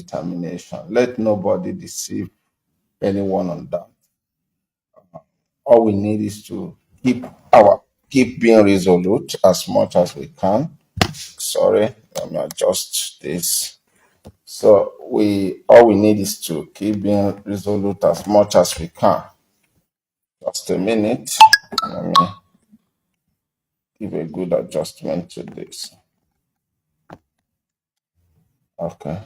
determination. Let nobody deceive anyone on that. All we need is to keep being resolute as much as we can. Sorry, let me adjust this. So all we need is to keep being resolute as much as we can. Just a minute. Let me give a good adjustment to this. Okay.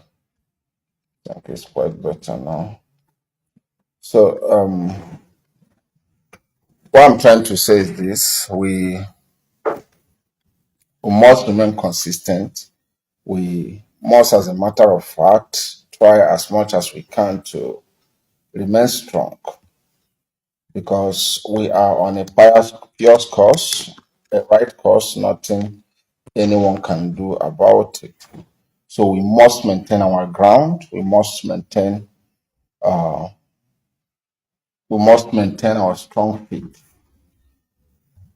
I think it's quite better now. So what I'm trying to say is this: we must remain consistent. We must, as a matter of fact, try as much as we can to remain strong because we are on a pious course, a right course, nothing anyone can do about it. So we must maintain our ground. We must maintain our strong faith.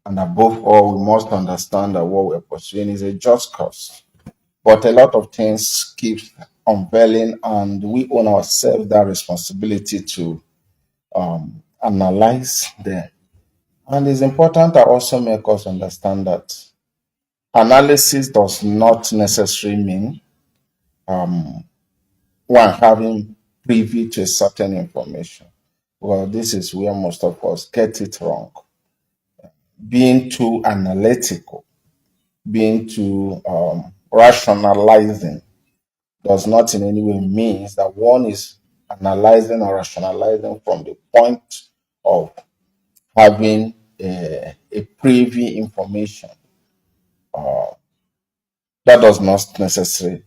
And above all, we must understand that what we're pursuing is a just cause. But a lot of things keep unveiling, and we own ourselves that responsibility to analyze them. And it's important to also make us understand that analysis does not necessarily mean one having privy to a certain information. Well, this is where most of us get it wrong. Being too analytical, being too rationalizing does not in any way means that one is analyzing or rationalizing from the point of having a privy information. That does not necessarily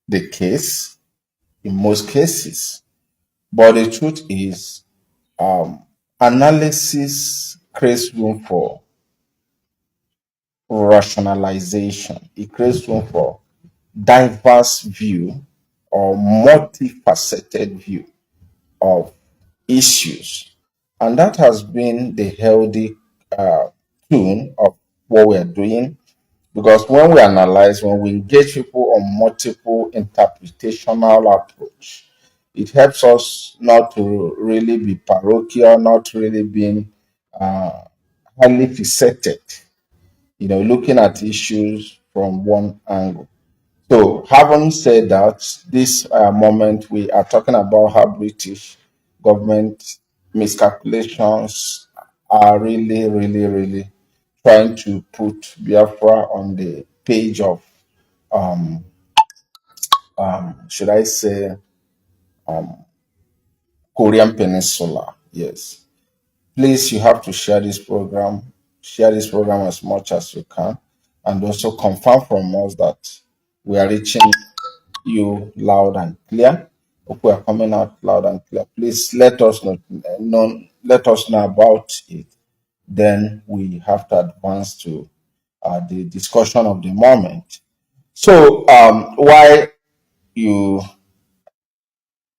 the case in most cases. But the truth is, analysis creates room for rationalization. It creates room for diverse view or multifaceted view of issues. And that has been the healthy tune of what we're doing. Because when we analyze, when we engage people on multiple interpretational approach, it helps us not to really be parochial, not really being highly fixated, looking at issues from one angle. So, having said that, this moment we are talking about how British government miscalculations are really, really, really trying to put Biafra on the page of, should I say, Korean Peninsula. Yes. Please, you have to share this program. Share this program as much as you can, and also confirm from us that we are reaching you loud and clear. If we are coming out loud and clear, please let us know about it. Then we have to advance to the discussion of the moment. So, why you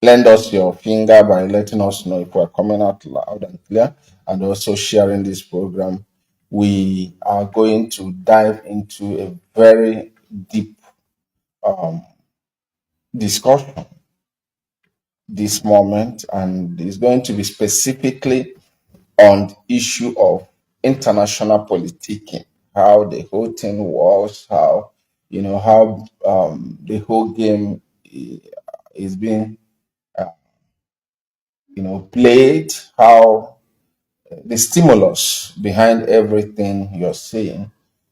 lend us your finger by letting us know if we're coming out loud and clear and also sharing this program, we are going to dive into a very deep discussion this moment, and it's going to be specifically on the issue of international politicking, how the whole thing was, how the whole game is being played, how the stimulus behind everything you're saying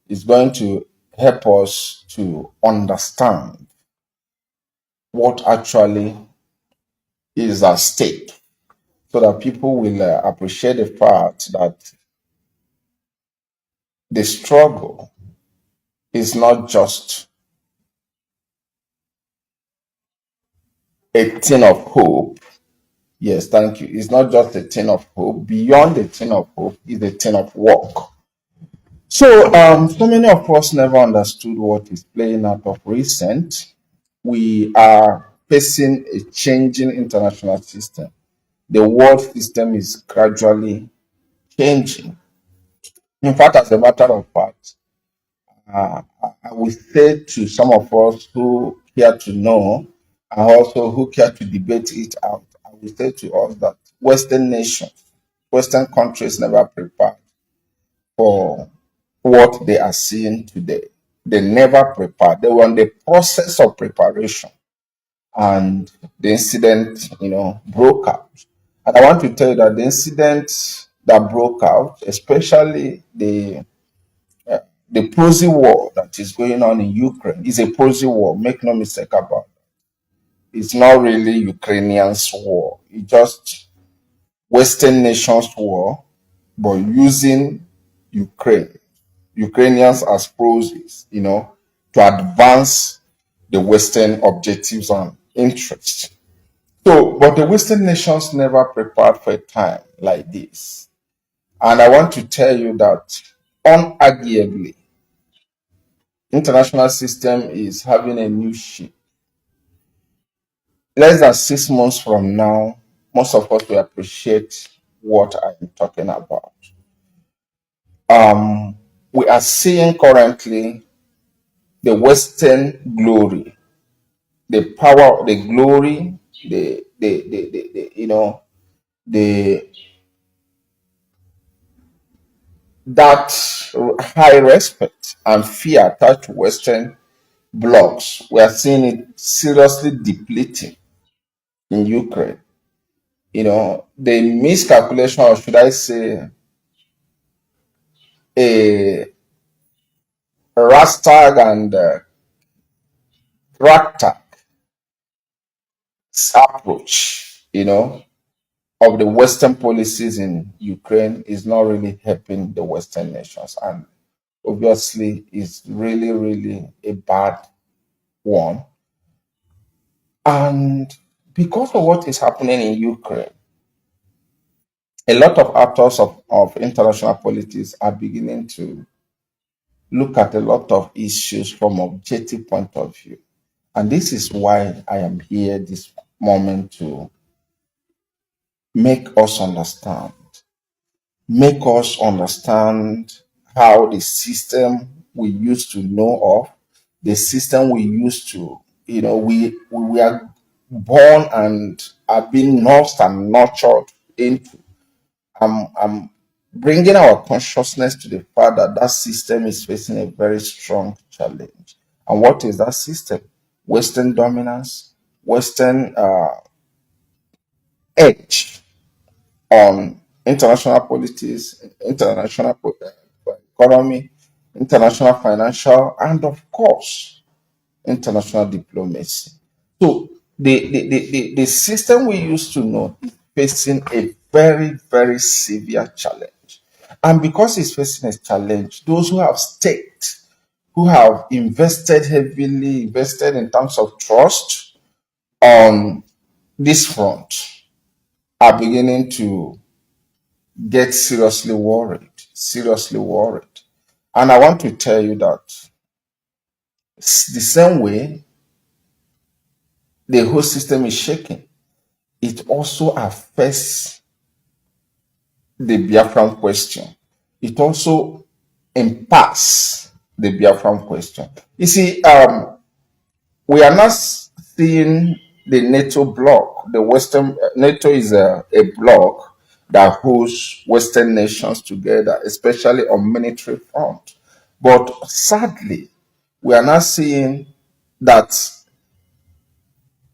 is going to help us to understand what actually is at stake so that people will appreciate the fact that the struggle is not just a thing of hope. Yes, thank you. It's not just a thing of hope. Beyond the thing of hope is a thing of work. So, so many of us never understood what is playing out of recent. We are facing a changing international system. The world system is gradually changing. In fact, as a matter of fact, I will say to some of us who care to know and also who care to debate it out, I will say to us that Western nations, Western countries never prepared for what they are seeing today. They never prepared. They were in the process of preparation, and the incident, broke out. And I want to tell you that the incident that broke out, especially the proxy war that is going on in Ukraine, is a proxy war. Make no mistake about it. It's not really Ukrainians' war. It's just Western nations' war, but using Ukraine, Ukrainians as proxies, to advance the Western objectives and interests. So, but the Western nations never prepared for a time like this. And I want to tell you that unarguably, international system is having a new shape. Less than 6 months from now, most of us will appreciate what I'm talking about. We are seeing currently the Western glory, the power, the glory, the that high respect and fear attached to Western blocs. We are seeing it seriously depleting in Ukraine. The miscalculation, or should I say, a ragtag and ragtag approach, of the Western policies in Ukraine is not really helping the Western nations. And obviously, is really, really a bad one. And because of what is happening in Ukraine, a lot of actors of international politics are beginning to look at a lot of issues from objective point of view. And this is why I am here this moment to make us understand, make us understand how the system we used to know of, the system we used to, we are born and are being nursed and nurtured into. I'm bringing our consciousness to the fact that that system is facing a very strong challenge. And what is that system? Western dominance, Western edge on international politics, international economy, international financial, and of course, international diplomacy. So the system we used to know is facing a very, very severe challenge. And because it's facing a challenge, those who have staked, who have invested heavily, invested in terms of trust on this front, are beginning to get seriously worried, seriously worried. And I want to tell you that the same way the whole system is shaking, it also affects the Biafran question. It also impacts the Biafran question. You see, we are not seeing the NATO bloc. The Western NATO is a bloc that holds Western nations together, especially on military front. But sadly, we are not seeing that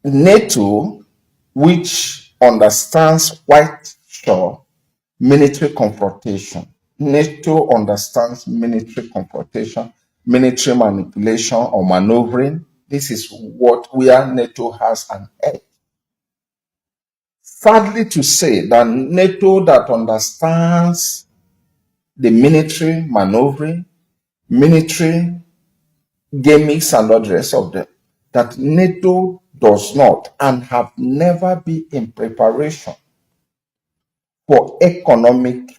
NATO, which understands quite sure military confrontation. NATO understands military confrontation, military manipulation or maneuvering. This is what where NATO has an edge. Sadly to say that NATO that understands the military maneuvering, military gimmicks and all the rest of them, that NATO does not and have never been in preparation for economic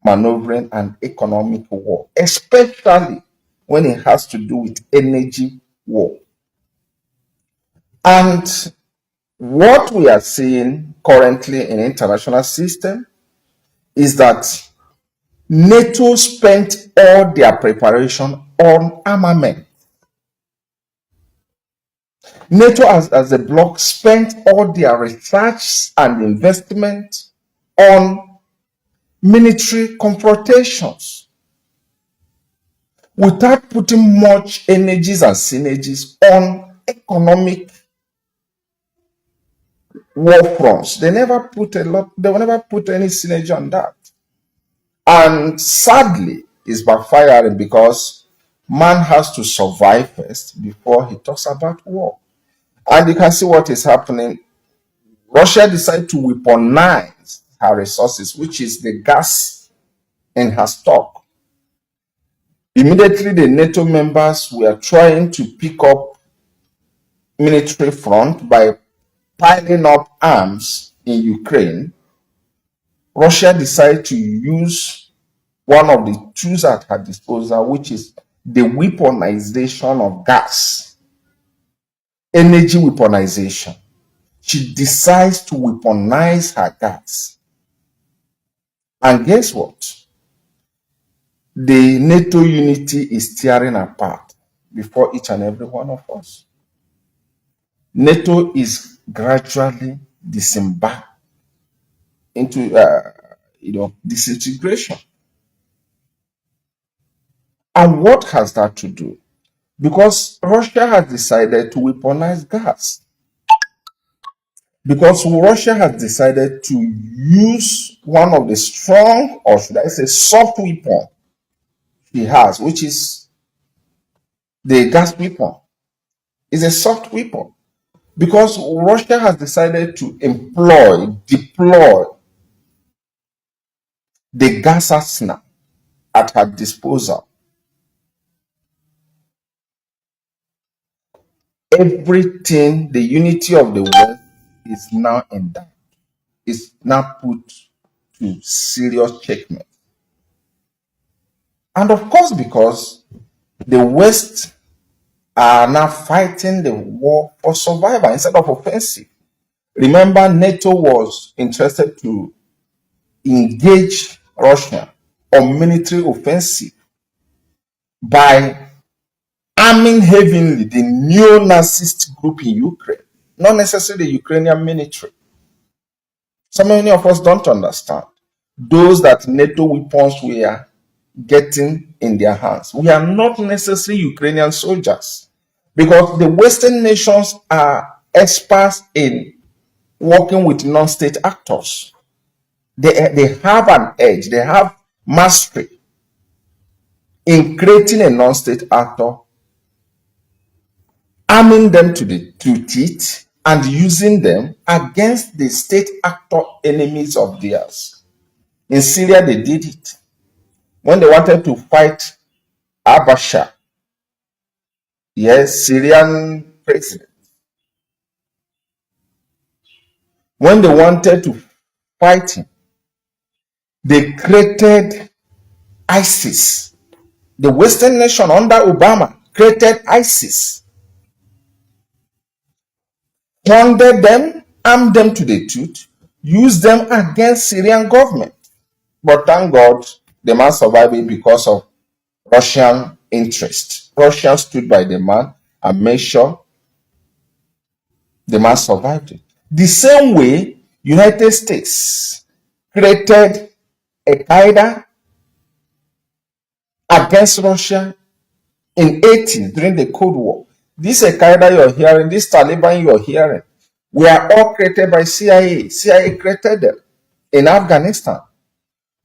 maneuvering and economic war, especially when it has to do with energy war. And what we are seeing currently in international system is that NATO spent all their preparation on armament. NATO as a bloc spent all their research and investment on military confrontations without putting much energies and synergies on economic war fronts. They never put any synergy on that. And sadly, it's backfiring because man has to survive first before he talks about war. And you can see what is happening. Russia decided to weaponize her resources, which is the gas in her stock. Immediately, the NATO members were trying to pick up military front by piling up arms in Ukraine. Russia decided to use one of the tools at her disposal, which is the weaponization of gas, energy weaponization. She decides to weaponize her gas. And guess what? The NATO unity is tearing apart before each and every one of us. NATO is gradually disembarked into disintegration. And what has that to do? Because Russia has decided to weaponize gas. Because Russia has decided to use one of the strong, or should I say, soft weapon he has, which is the gas weapon. It's a soft weapon. Because Russia has decided to deploy the gas arsenal at her disposal. Everything, the unity of the West is now in doubt. It's now put to serious checkmate. And of course, because the West are now fighting the war for survival instead of offensive. Remember, NATO was interested to engage Russia on military offensive by arming heavily the neo-Nazist group in Ukraine, not necessarily the Ukrainian military. So many of us don't understand. Those that NATO weapons were getting in their hands, we are not necessarily Ukrainian soldiers, because the Western nations are experts in working with non-state actors. They have an edge, they have mastery in creating a non-state actor, arming them to teeth, and using them against the state actor enemies of theirs. In Syria, they did it. When they wanted to fight al-Bashir, yes, Syrian president, when they wanted to fight him, they created ISIS. The Western nation under Obama created ISIS, funded them, armed them to the tooth, used them against Syrian government. But thank God, the man survived it because of Russian interest. Russia stood by the man and made sure the man survived it. The same way, United States created Al-Qaeda against Russia in 80s during the Cold War. This Al-Qaeda you're hearing, this Taliban you're hearing, were all created by CIA. CIA created them in Afghanistan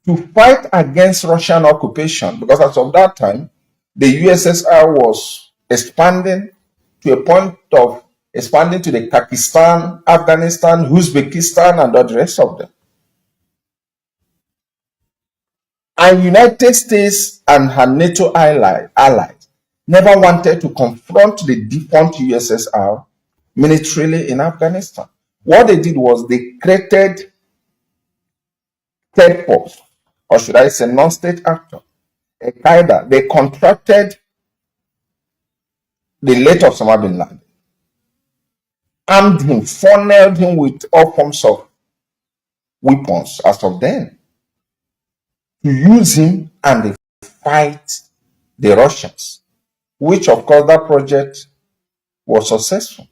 to fight against Russian occupation, because as of that time, the USSR was expanding to a point of expanding to the Pakistan, Afghanistan, Uzbekistan, and the rest of them. And United States and her NATO allies never wanted to confront the defunct USSR militarily in Afghanistan. What they did was they created third force, or should I say non-state actor, Al-Qaeda. They contracted the late Osama bin Laden, armed him, funneled him with all forms of weapons as of then, to use him and they fight the Russians, which of course that project was successful.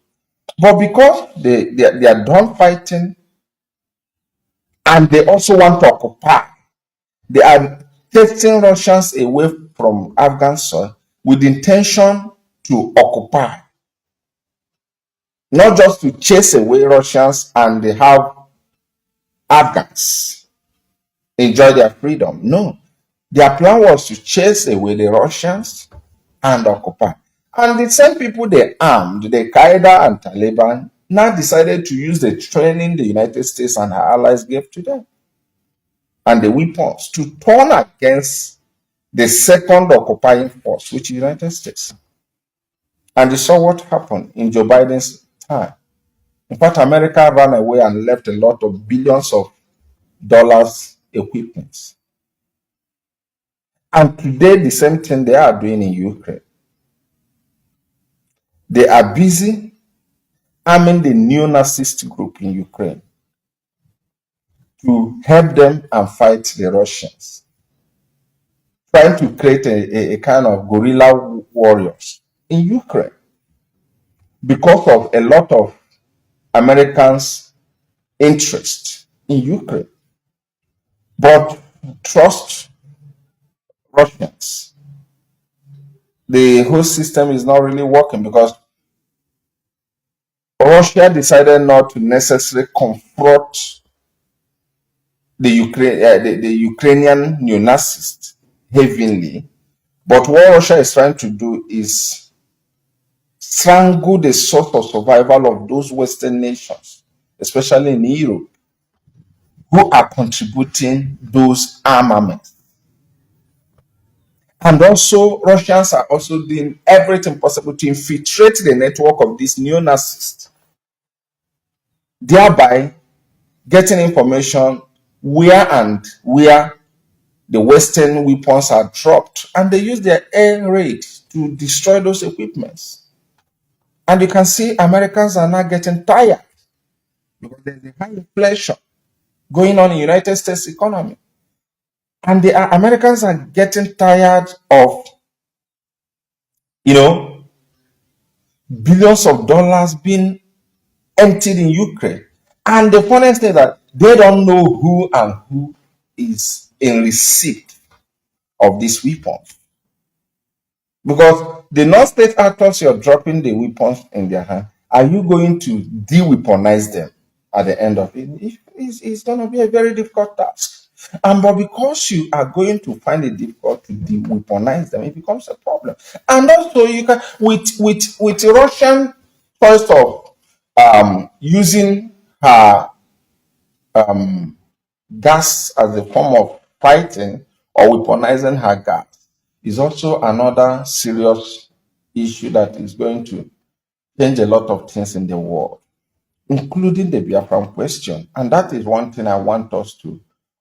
But because they are done fighting and they also want to occupy, they are taking Russians away from Afghan soil with the intention to occupy, not just to chase away Russians and they have Afghans enjoy their freedom. No, their plan was to chase away the Russians and occupy. And the same people they armed, the Qaeda and Taliban, now decided to use the training the United States and her allies gave to them and the weapons to turn against the second occupying force, which is the United States. And you saw what happened in Joe Biden's time. In fact, America ran away and left a lot of billions of dollars equipment. And today, the same thing they are doing in Ukraine. They are busy arming the neo-Nazist group in Ukraine to help them and fight the Russians, trying to create a kind of guerrilla warriors in Ukraine because of a lot of Americans' interest in Ukraine. But trust Russians. The whole system is not really working because Russia decided not to necessarily confront the Ukrainian neo-Nazists heavily. But what Russia is trying to do is strangle the source of survival of those Western nations, especially in Europe, who are contributing those armaments. And also, Russians are also doing everything possible to infiltrate the network of these neo-Nazis, thereby getting information where the Western weapons are dropped, and they use their air raid to destroy those equipments. And you can see Americans are now getting tired because there's a high inflation going on in the United States economy. And the Americans are getting tired of, billions of dollars being emptied in Ukraine. And the funniest thing is that they don't know who is in receipt of these weapons. Because the non-state actors you're dropping the weapons in their hand, are you going to de-weaponize them at the end of it? It's going to be a very difficult task. But because you are going to find it difficult to de-weaponize them, it becomes a problem. And also, you can with Russian choice of using her gas as a form of fighting or weaponizing her gas is also another serious issue that is going to change a lot of things in the world, including the Biafran question. And that is one thing I want us to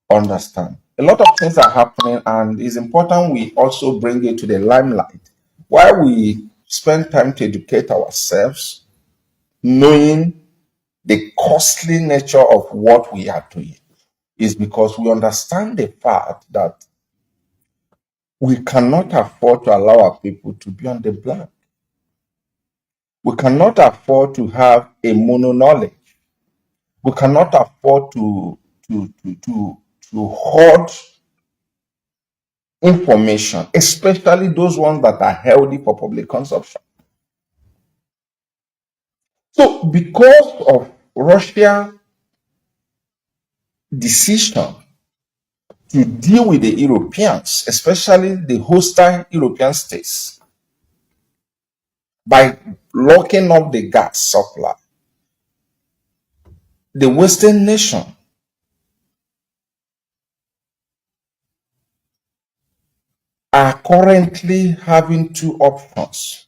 understand. A lot of things are happening, and it's important we also bring it to the limelight while we spend time to educate ourselves, knowing the costly nature of what we are doing. Is because we understand the fact that we cannot afford to allow our people to be on the blank. We cannot afford to have a mono knowledge. We cannot afford to hoard information, especially those ones that are healthy for public consumption. So, because of Russia's decision to deal with the Europeans, especially the hostile European states, by locking up the gas supply, the Western nation are currently having two options,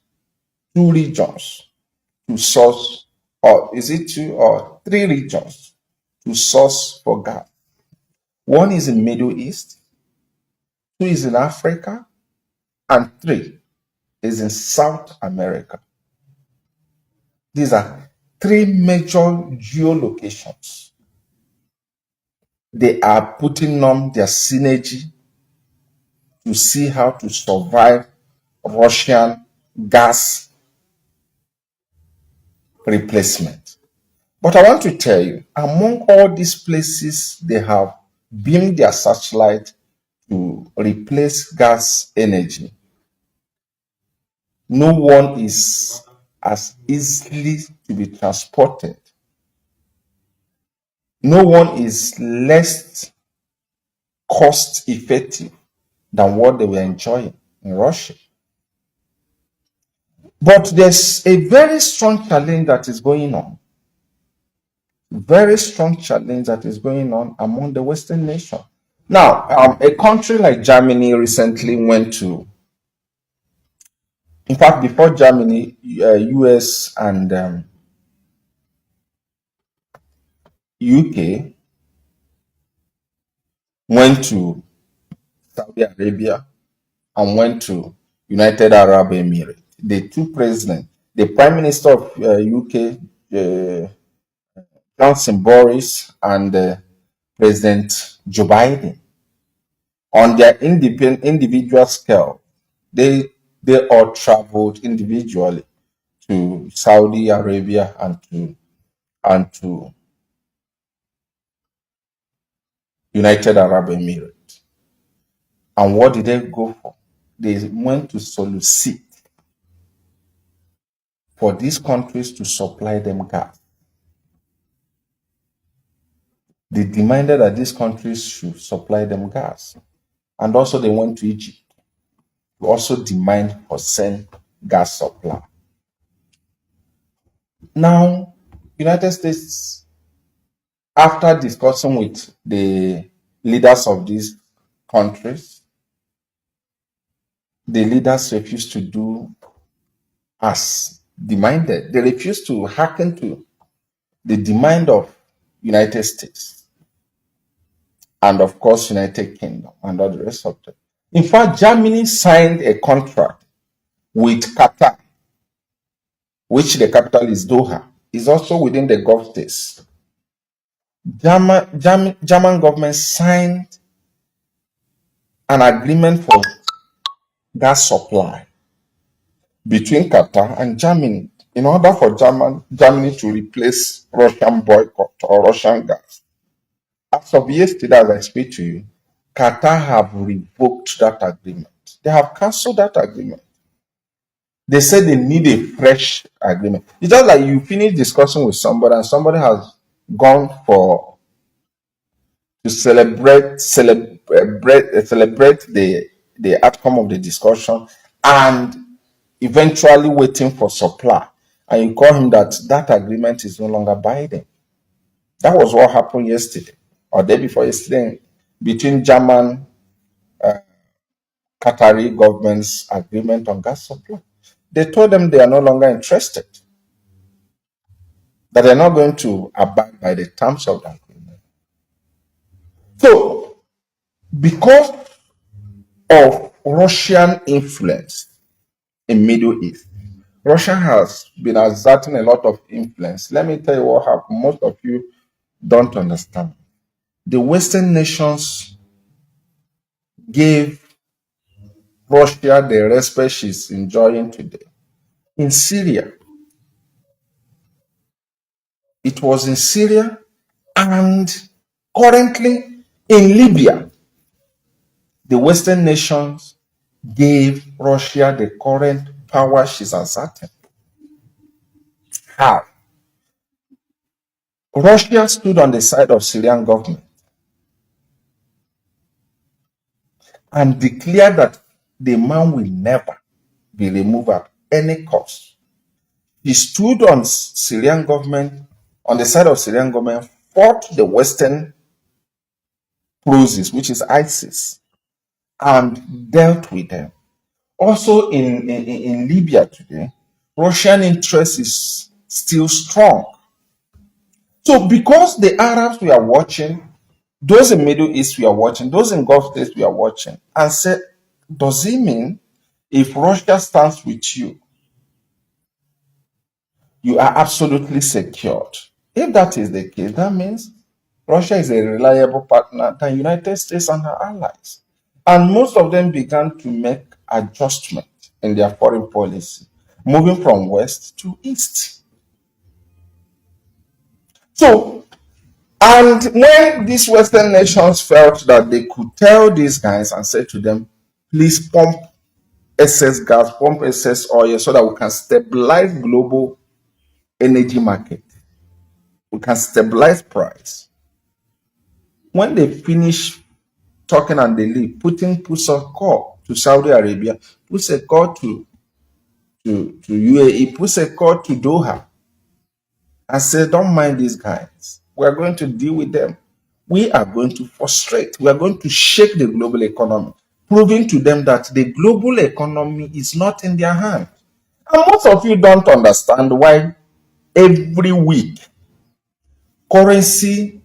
two regions to source, or is it two or three regions to source for gas? One is in Middle East, two is in Africa, and three is in South America. These are three major geolocations. They are putting on their synergy to see how to survive Russian gas replacement. But I want to tell you, among all these places they have beamed their searchlight to replace gas energy, no one is as easily to be transported. No one is less cost effective than what they were enjoying in Russia. But there's a very strong challenge that is going on. Very strong challenge that is going on among the Western nations. Now, a country like Germany recently went to, in fact, before Germany, US and UK went to Saudi Arabia and went to United Arab Emirates. The two presidents, the Prime Minister of UK, Johnson Boris, and President Joe Biden, on their individual scale, they all traveled individually to Saudi Arabia and to United Arab Emirates. And what did they go for? They went to solicit for these countries to supply them gas. They demanded that these countries should supply them gas. And also they went to Egypt to also demand for send gas supply. Now, United States, after discussing with the leaders of these countries, the leaders refused to do as demanded. They refused to hearken to the demand of United States and of course United Kingdom and all the rest of them. In fact, Germany signed a contract with Qatar, which the capital is Doha, is also within the Gulf states. German government signed an agreement for gas supply between Qatar and Germany in order for Germany to replace Russian boycott or Russian gas. As of yesterday, as I speak to you, Qatar have revoked that agreement. They have cancelled that agreement. They said they need a fresh agreement. It's just like you finish discussing with somebody and somebody has gone for to celebrate the outcome of the discussion and eventually waiting for supply. And you call him that agreement is no longer binding. That was what happened yesterday or day before yesterday between German Qatari government's agreement on gas supply. They told them they are no longer interested, that they're not going to abide by the terms of the agreement. So, because of Russian influence in Middle East, Russia has been exerting a lot of influence. Let me tell you what happened. Most of you don't understand. The Western nations gave Russia the respect she's enjoying today. In Syria, it was in Syria and currently in Libya. The Western nations gave Russia the current power she's asserting. How? Russia stood on the side of Syrian government and declared that the man will never be removed at any cost. He stood on Syrian government, on the side of Syrian government, fought the Western forces, which is ISIS, and dealt with them. Also in Libya today, Russian interest is still strong. So because the Arabs we are watching, those in Middle East we are watching, those in Gulf states we are watching, and say, does it mean if Russia stands with you, you are absolutely secured? If that is the case, that means Russia is a reliable partner than United States and her allies. And most of them began to make adjustment in their foreign policy, moving from west to east. So, and when these Western nations felt that they could tell these guys and say to them, please pump excess gas, pump excess oil so that we can stabilize global energy market, we can stabilize price. When they finish talking and they leave, Putin puts a call to Saudi Arabia, puts a call to UAE, puts a call to Doha, and said, don't mind these guys. We are going to deal with them. We are going to frustrate. We are going to shake the global economy, proving to them that the global economy is not in their hand. And most of you don't understand why every week currency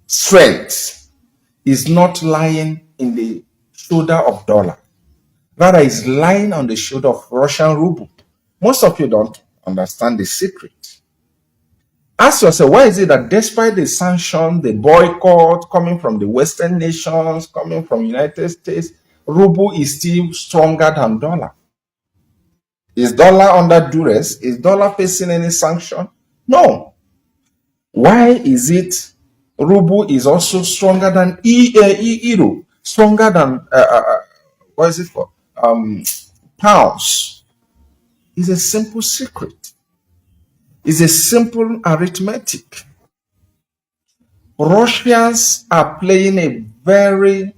strength is not lying in the shoulder of dollar. Rather, it's lying on the shoulder of Russian ruble. Most of you don't understand the secret. Ask yourself, why is it that despite the sanction, the boycott coming from the Western nations, coming from United States, ruble is still stronger than dollar? Is dollar under duress? Is dollar facing any sanction? No. Why is it ruble is also stronger than euro, stronger than what is it for? Pounds? It's a simple secret. It's a simple arithmetic. Russians are playing a very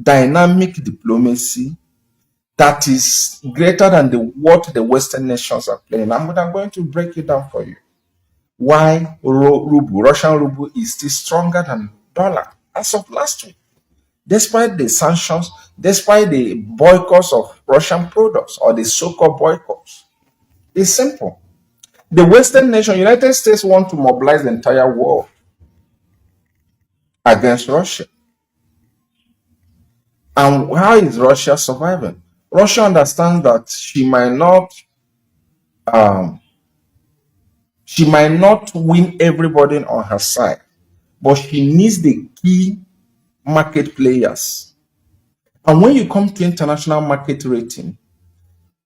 dynamic diplomacy that is greater than what the Western nations are playing. I'm going to break it down for you. Why Russian ruble is still stronger than dollar as of last week, despite the sanctions, despite the boycotts of Russian products or the so-called boycotts. It's simple. The Western nation, United States, want to mobilize the entire world against Russia. And how is Russia surviving? Russia understands that she might not win everybody on her side, but she needs the key market players. And when you come to international market rating,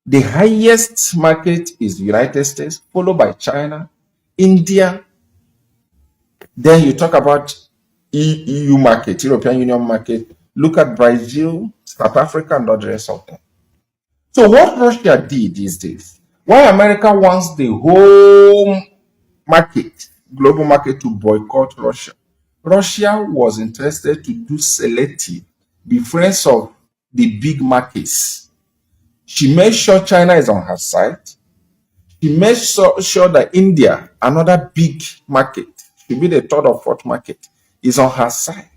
the highest market is the United States, followed by China, India. Then you talk about EU market, European Union market. Look at Brazil, South Africa, and all the rest of them. So what Russia did these days, why America wants the whole market, global market, to boycott Russia. Russia was interested to do selective, be friends of the big markets. She made sure China is on her side. She made sure that India, another big market, should be the third or fourth market, is on her side.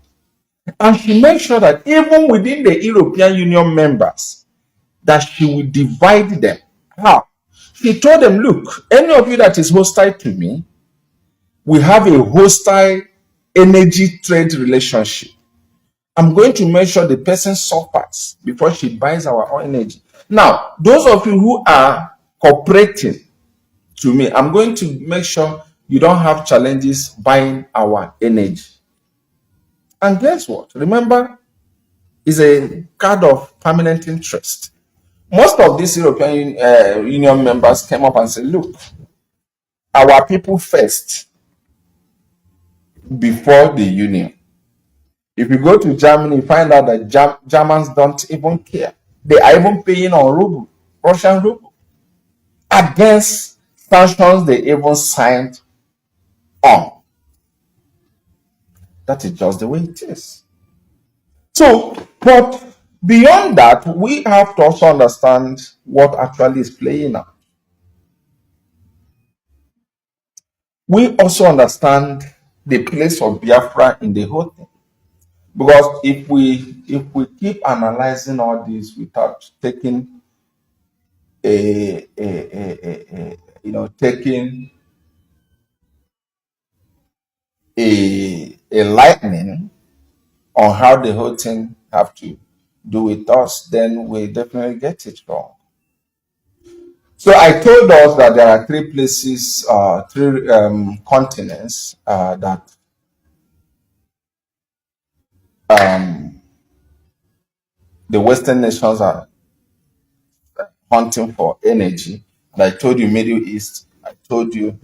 And she made sure that even within the European Union members, that she will divide them. How? She told them, look, any of you that is hostile to me, we have a hostile energy trade relationship. I'm going to make sure the person suffers before she buys our energy. Now, those of you who are cooperating to me, I'm going to make sure you don't have challenges buying our energy. And guess what? Remember, it's a card of permanent interest. Most of these European Union members came up and said, look, our people first before the union. If you go to Germany, you find out that Germans don't even care. They are even paying on ruble, Russian ruble, against sanctions they even signed on. That is just the way it is. So, but beyond that, we have to also understand what actually is playing out. We also understand the place of Biafra in the whole thing. Because if we keep analyzing all this without taking taking a lightning on how the whole thing have to do with us, then we definitely get it wrong. So I told us that there are three places, three continents that the Western nations are hunting for energy. And I told you Middle East. I told you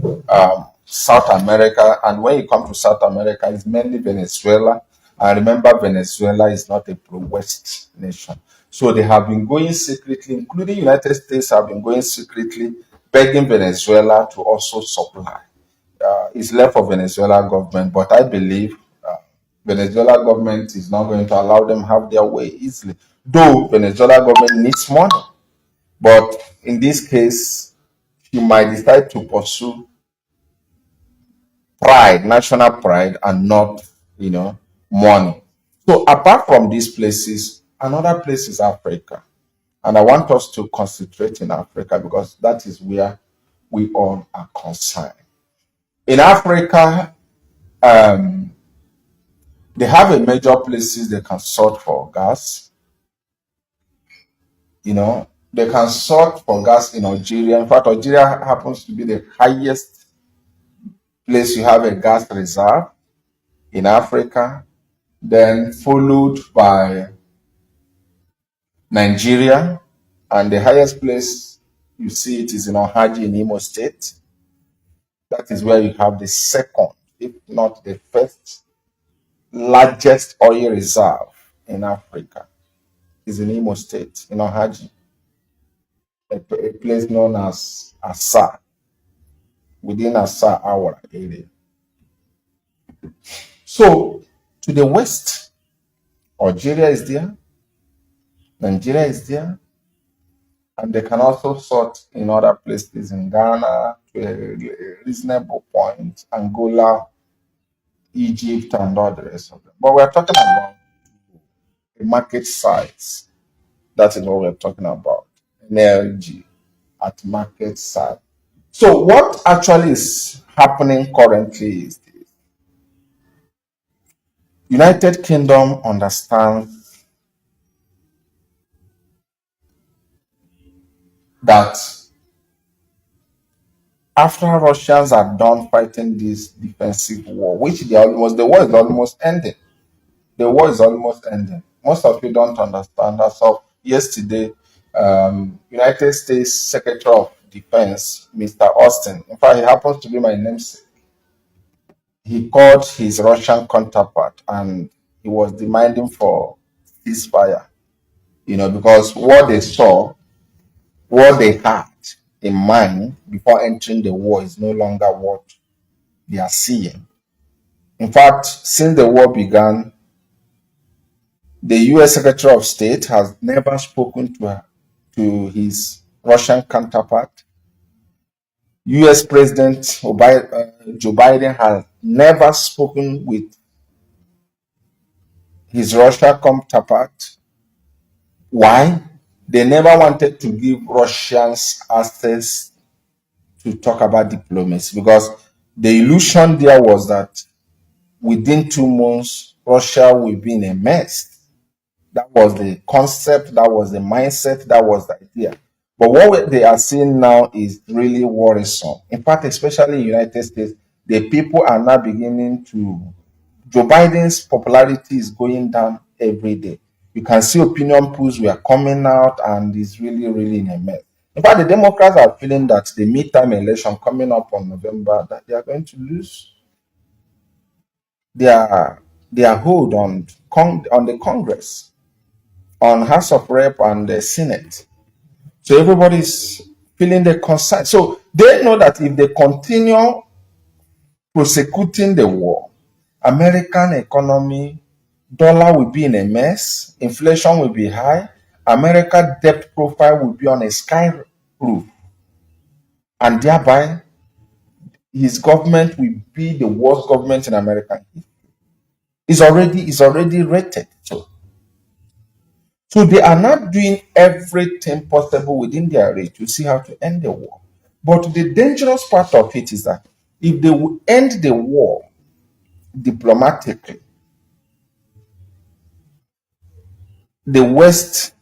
South America, and when you come to South America, it's mainly Venezuela. And remember, Venezuela is not a pro-West nation. So they have been going secretly, including United States have been going secretly, begging Venezuela to also supply. It's left for Venezuela government, but I believe Venezuela government is not going to allow them have their way easily. Though Venezuela government needs money, but in this case, you might decide to pursue pride, national pride, and not, money. So apart from these places, another place is Africa. And I want us to concentrate in Africa because that is where we all are concerned. In Africa, um, they have a major places they can sort for gas. They can sort for gas in Algeria. In fact, Algeria happens to be the highest place you have a gas reserve in Africa, then followed by Nigeria, and the highest place you see it is in Ohaji in Imo State. That is where you have the second, if not the first, largest oil reserve in Africa. Is in Imo State, in Ohaji, a place known as Asa, within Asa Awara area. So, to the west, Algeria is there, Nigeria is there, and they can also sort in other places in Ghana to a reasonable point, Angola, Egypt, and all the rest of them. But we're talking about the market size. That is what we're talking about. Energy at market size. So, what actually is happening currently is this. United Kingdom understands that after Russians are done fighting this defensive war, which the war is almost ending. The war is almost ending. Most of you don't understand. As of yesterday, United States Secretary of Defense, Mr. Austin, in fact, he happens to be my namesake. He called his Russian counterpart and he was demanding for ceasefire. Because what they saw, what they had in mind before entering the war is no longer what they are seeing. In fact, since the war began, the US Secretary of State has never spoken to his Russian counterpart. US President Joe Biden has never spoken with his Russian counterpart. Why? They never wanted to give Russians access to talk about diplomacy because the illusion there was that within 2 months, Russia will be in a mess. That was the concept, that was the mindset, that was the idea. But what they are seeing now is really worrisome. In fact, especially in the United States, the people are now beginning to. Joe Biden's popularity is going down every day. You can see opinion polls were coming out and it's really, really in a mess. In fact, the Democrats are feeling that the midterm election coming up on November, that they are going to lose their hold on the Congress, on House of Rep and the Senate. So everybody's feeling the concern. So they know that if they continue prosecuting the war, American economy, dollar will be in a mess, inflation will be high, America debt profile will be on a sky roof, and thereby his government will be the worst government in America. It's already rated. So they are not doing everything possible within their reach to see how to end the war. But the dangerous part of it is that if they will end the war diplomatically, the West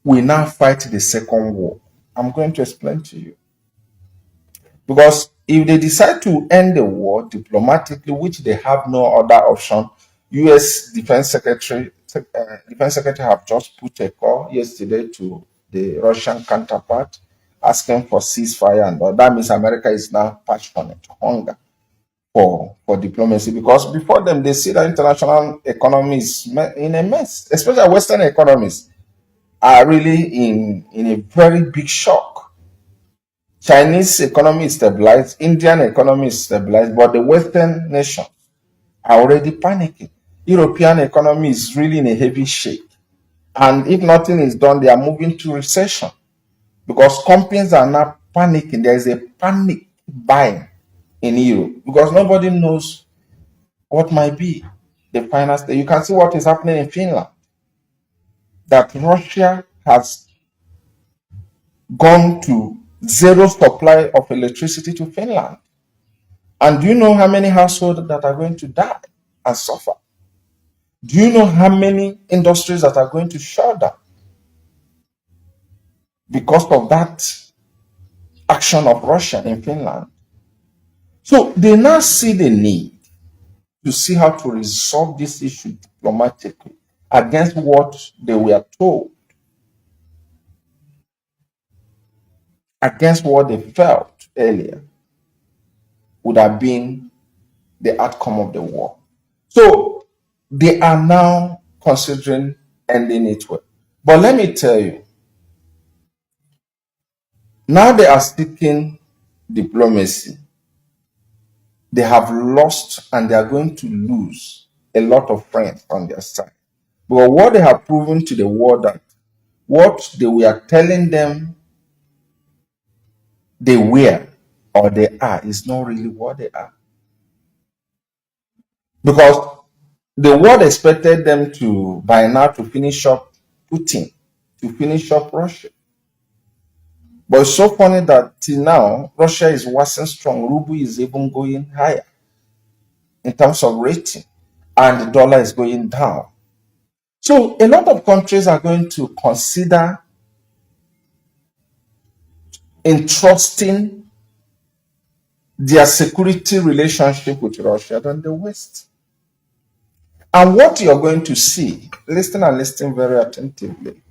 will now fight the second war. I'm going to explain to you. Because if they decide to end the war diplomatically, which they have no other option, U.S. Defense Secretary have just put a call yesterday to the Russian counterpart asking for ceasefire, and all. That means America is now passionate, hunger. for diplomacy, because before them they see that international economy is in a mess, especially Western economies are really in a very big shock. Chinese economy is stabilized, Indian economy is stabilized, but the Western nations are already panicking. European economy is really in a heavy shake. And if nothing is done, they are moving to recession because companies are now panicking. There is a panic buying in Europe because nobody knows what might be the final state. You can see what is happening in Finland, that Russia has gone to zero supply of electricity to Finland. And do you know how many households that are going to die and suffer? Do you know how many industries that are going to shut down because of that action of Russia in Finland? So they now see the need to see how to resolve this issue diplomatically against what they were told, against what they felt earlier would have been the outcome of the war. So they are now considering ending it well. But let me tell you, now they are seeking diplomacy. They have lost and they are going to lose a lot of friends on their side. But what they have proven to the world that what they were telling them they were or they are is not really what they are. Because the world expected them to, by now, to finish up Putin, to finish up Russia. But it's so funny that till now, Russia is waxing strong. Ruble is even going higher in terms of rating, and the dollar is going down. So a lot of countries are going to consider entrusting their security relationship with Russia than the West. And what you're going to see, listen and listen very attentively,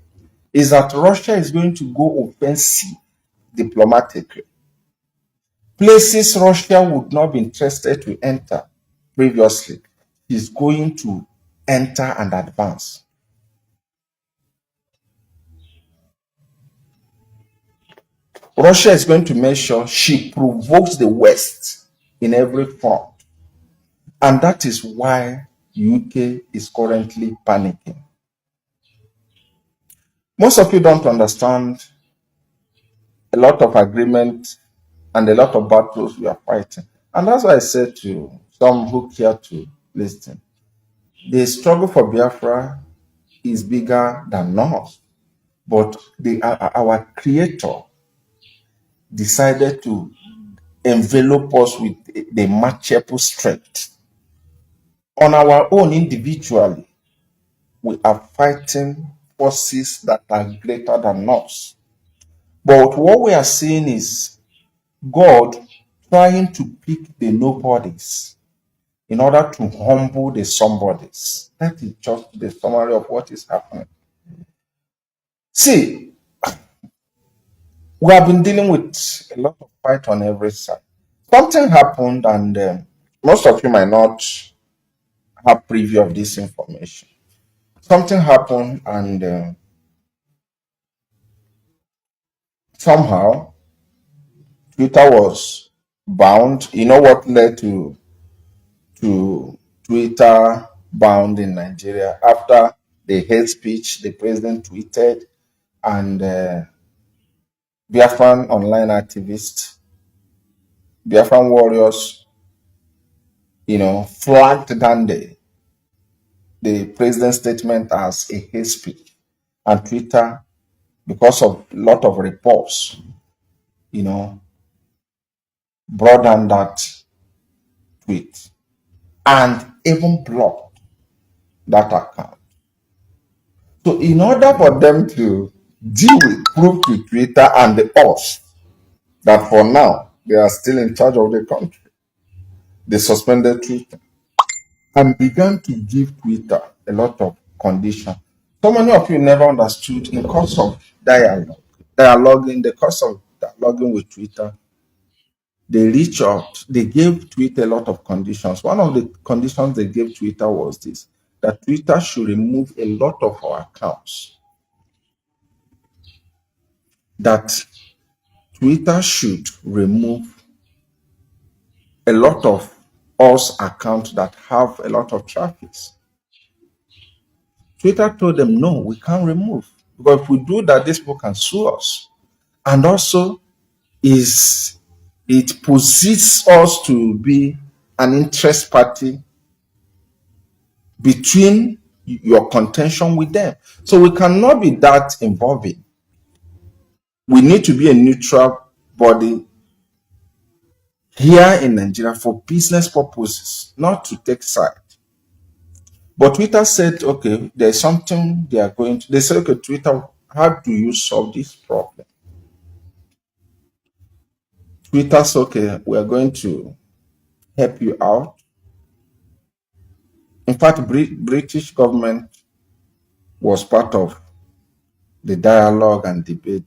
is that Russia is going to go offensive diplomatically. Places Russia would not be interested to enter previously is going to enter and advance. Russia is going to make sure she provokes the West in every front. And that is why UK is currently panicking. Most of you don't understand a lot of agreement and a lot of battles we are fighting. And that's why I said to some who care to listen, the struggle for Biafra is bigger than us. But our creator decided to envelop us with the matchable strength. On our own individually, we are fighting forces that are greater than us. But what we are seeing is God trying to pick the nobodies in order to humble the somebodies. That is just the summary of what is happening. See, we have been dealing with a lot of fight on every side. Something happened, and most of you might not have preview of this information. Something happened, and somehow Twitter was bound. You know what led to Twitter bound in Nigeria after the hate speech the president tweeted, and Biafran online activists, Biafran warriors, flagged down the president's statement as a hate speech, and Twitter, because of a lot of reports, brought down that tweet and even blocked that account. So, in order for them to deal with, prove to Twitter and the us that for now they are still in charge of the country, they suspended Twitter and began to give Twitter a lot of conditions. So many of you never understood in course of dialogue, in the course of dialoguing with Twitter, they reach out, they gave Twitter a lot of conditions. One of the conditions they gave Twitter was this, that Twitter should remove a lot of our accounts, that Twitter should remove a lot of us accounts that have a lot of traffic. Twitter told them, no, we can't remove. Because if we do that, these people can sue us. And also, is it positions us to be an interest party between your contention with them. So we cannot be that involving. We need to be a neutral body here in Nigeria for business purposes, not to take side. But Twitter said, okay, there's something they are going to, they said, okay, Twitter, how do you solve this problem? Twitter said, okay, we are going to help you out. In fact, British government was part of the dialogue and debate,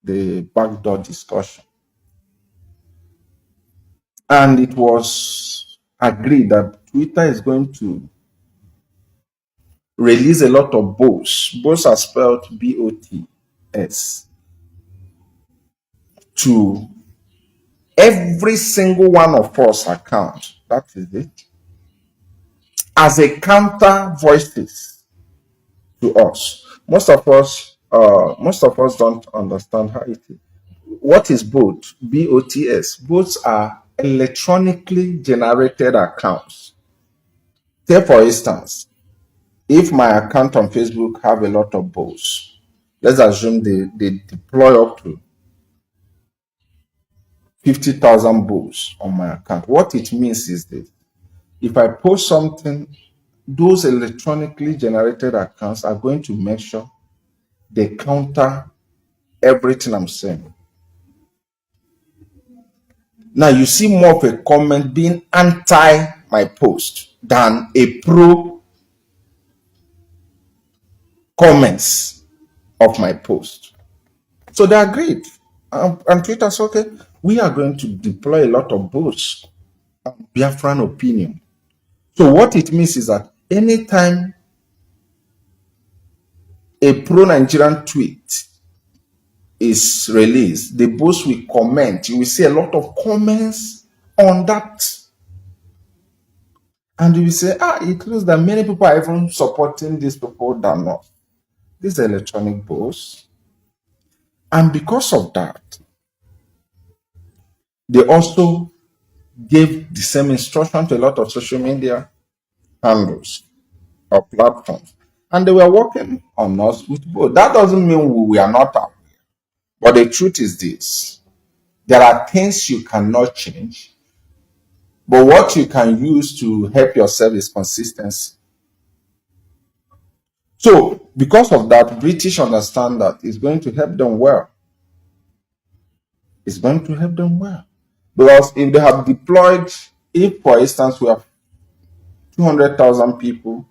the backdoor discussion. And it was agreed that Twitter is going to release a lot of bots. Bots are spelled BOTS, to every single one of us account. That is it. As a counter voices to us. Most of us don't understand how it is. What is bot? BOTS. Bots are electronically generated accounts. Say, for instance, if my account on Facebook have a lot of bots, let's assume they deploy up to 50,000 bots on my account. What it means is this: if I post something, those electronically generated accounts are going to make sure they counter everything I'm saying. Now you see more of a comment being anti my post than a pro comments of my post. So they agreed. And Twitter said, okay, we are going to deploy a lot of bots on Biafran opinion. So what it means is that anytime a pro-Nigerian tweet is released, the bots will comment. You will see a lot of comments on that. And you will say, it looks that many people are even supporting these people than not. These electronic bots. And because of that, they also gave the same instruction to a lot of social media handles or platforms. And they were working on us with both. That doesn't mean we are not out. But the truth is this: there are things you cannot change, but what you can use to help yourself is consistency. So, because of that, British understand that it's going to help them well. It's going to help them well. Because if they have deployed, if for instance we have 200,000 people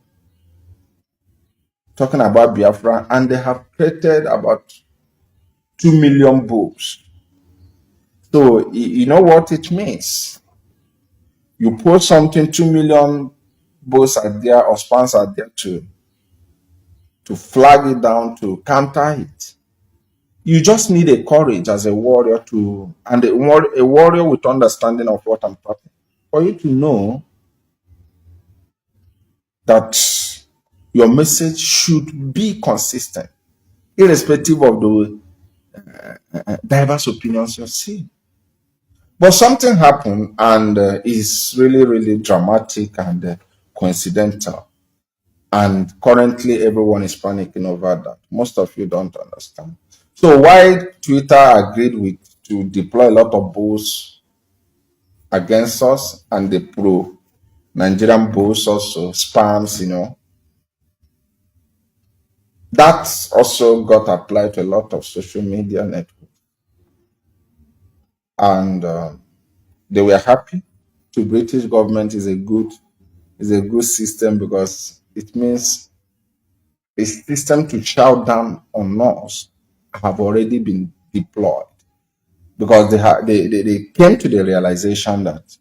talking about Biafra and they have created about 2 million books. So, you know what it means? You post something, 2 million books are there or spans are there to flag it down, to counter it. You just need a courage as a warrior and a warrior with understanding of what I'm talking, for you to know that your message should be consistent, irrespective of the diverse opinions you see. But something happened and is really, really dramatic and coincidental. And currently, everyone is panicking over that. Most of you don't understand. So, why Twitter agreed to deploy a lot of bots against us, and the pro Nigerian bots also spams, that also got applied to a lot of social media networks, and they were happy. To British government is a good system, because it means a system to shout down on us have already been deployed. because they came to the realization that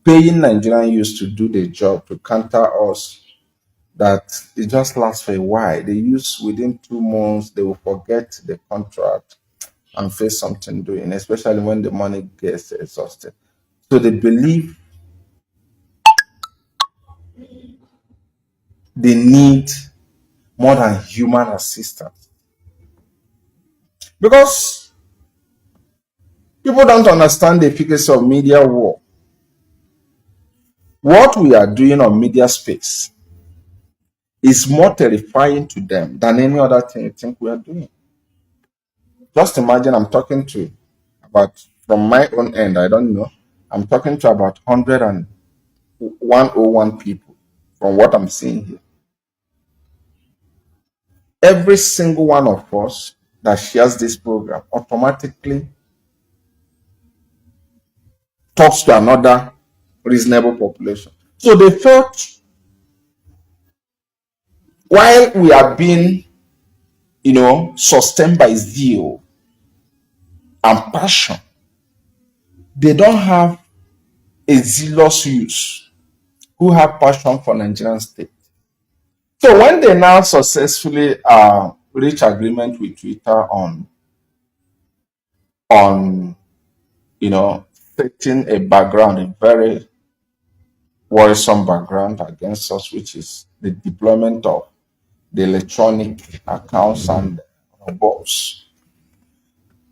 paying Nigerian youths to do the job to counter us, that it just lasts for a while. They use within 2 months, they will forget the contract and face something doing, especially when the money gets exhausted. So they believe they need more than human assistance. Because people don't understand the efficacy of media war. What we are doing on media space is more terrifying to them than any other thing you think we are doing. Just imagine I'm talking to about, from my own end, I don't know, I'm talking to about 101 people from what I'm seeing here. Every single one of us that shares this program automatically talks to another reasonable population. So they felt while we are being, sustained by zeal and passion, they don't have a zealous youth who have passion for Nigerian state. So when they now successfully reach agreement with Twitter on setting a background, a very worrisome background against us, which is the deployment of the electronic accounts and robots,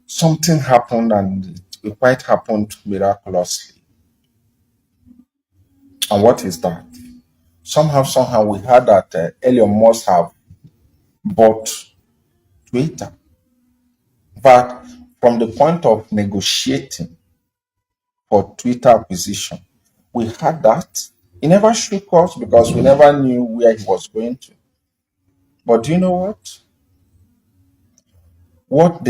something happened, and it quite happened miraculously. And what is that? Somehow, we heard that Elon Musk have bought Twitter. But from the point of negotiating for Twitter acquisition, we had that. He never shook us because we never knew where he was going to. But do you know what? What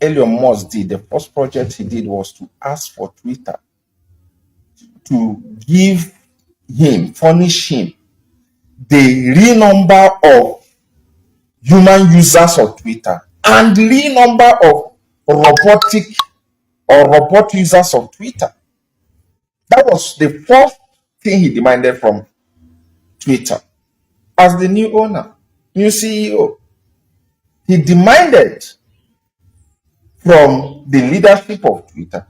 Elon Musk did, the first project he did was to ask for Twitter to give him, furnish him the real number of human users of Twitter and the real number of robotic or robot users of Twitter. That was the first thing he demanded from Twitter as the new owner, new CEO. He demanded from the leadership of Twitter,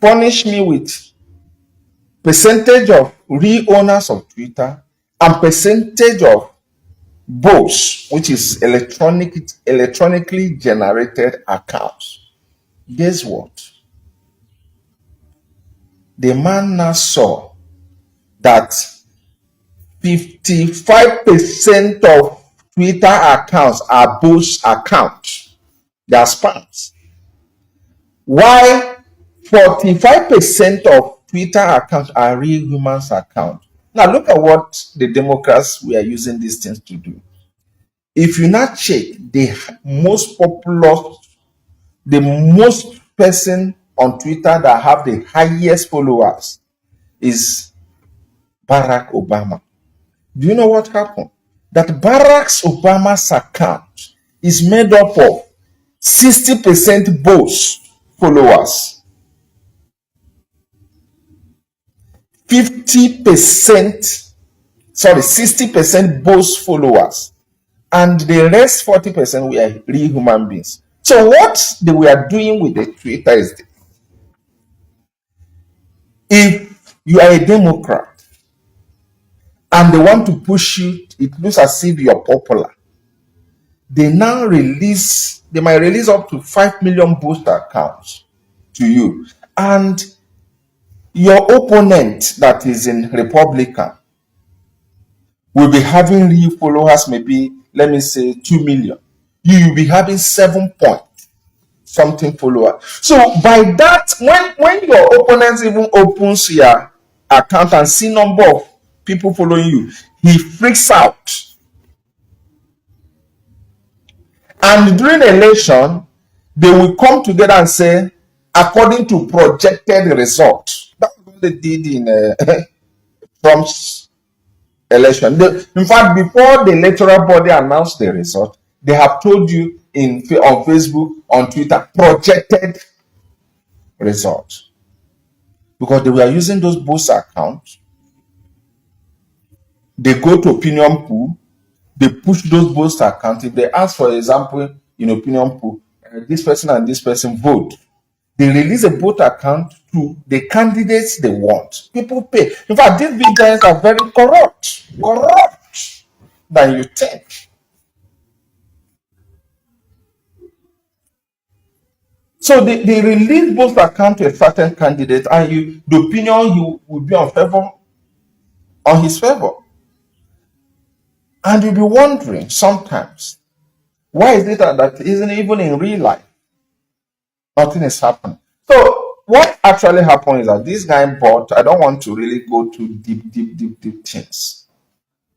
furnish me with percentage of real owners of Twitter and percentage of bots, which is electronically generated accounts. Guess what? The man now saw that 55% of Twitter accounts are bots accounts. They are spams. While 45% of Twitter accounts are real humans accounts. Now look at what the Democrats were using these things to do. If you now check the most popular, the most person on Twitter that have the highest followers is Barack Obama. Do you know what happened? That Barack Obama's account is made up of 60% bots followers, 60% bots followers, and the rest 40% were real human beings. So what they were doing with the Twitter is this. If you are a Democrat and they want to push you, it looks as if you're popular. They might release up to 5 million booster accounts to you. And your opponent that is in Republican will be having real followers, maybe, let me say, 2 million. You will be having 7 point something followers. So by that, when your opponent even opens your account and see number of people following you, he freaks out. And during election, they will come together and say, according to projected results. That's what they did in Trump's election. In fact, before the electoral body announced the result, they have told you on Facebook, on Twitter, projected results because they were using those both accounts. They go to opinion pool, they push those both accounts. If they ask, for example, in opinion pool, this person and this person vote, they release a vote account to the candidates they want. People pay. In fact, these big guys are very corrupt than you think. So they release both account to a certain candidate, and the opinion you will be on his favor. And you'll be wondering sometimes, why is it that isn't even in real life? Nothing is happening. So what actually happened is that this guy bought, I don't want to really go to deep things.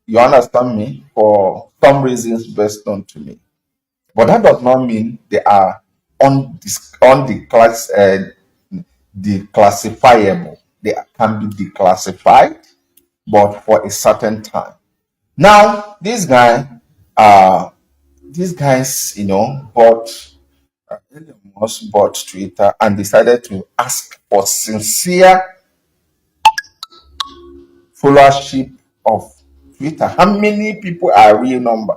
You understand me? For some reasons best known to me. But that does not mean they are declassifiable. They can be declassified, but for a certain time. Now, these guys, Elon Musk bought Twitter and decided to ask for sincere followership of Twitter. How many people are real number?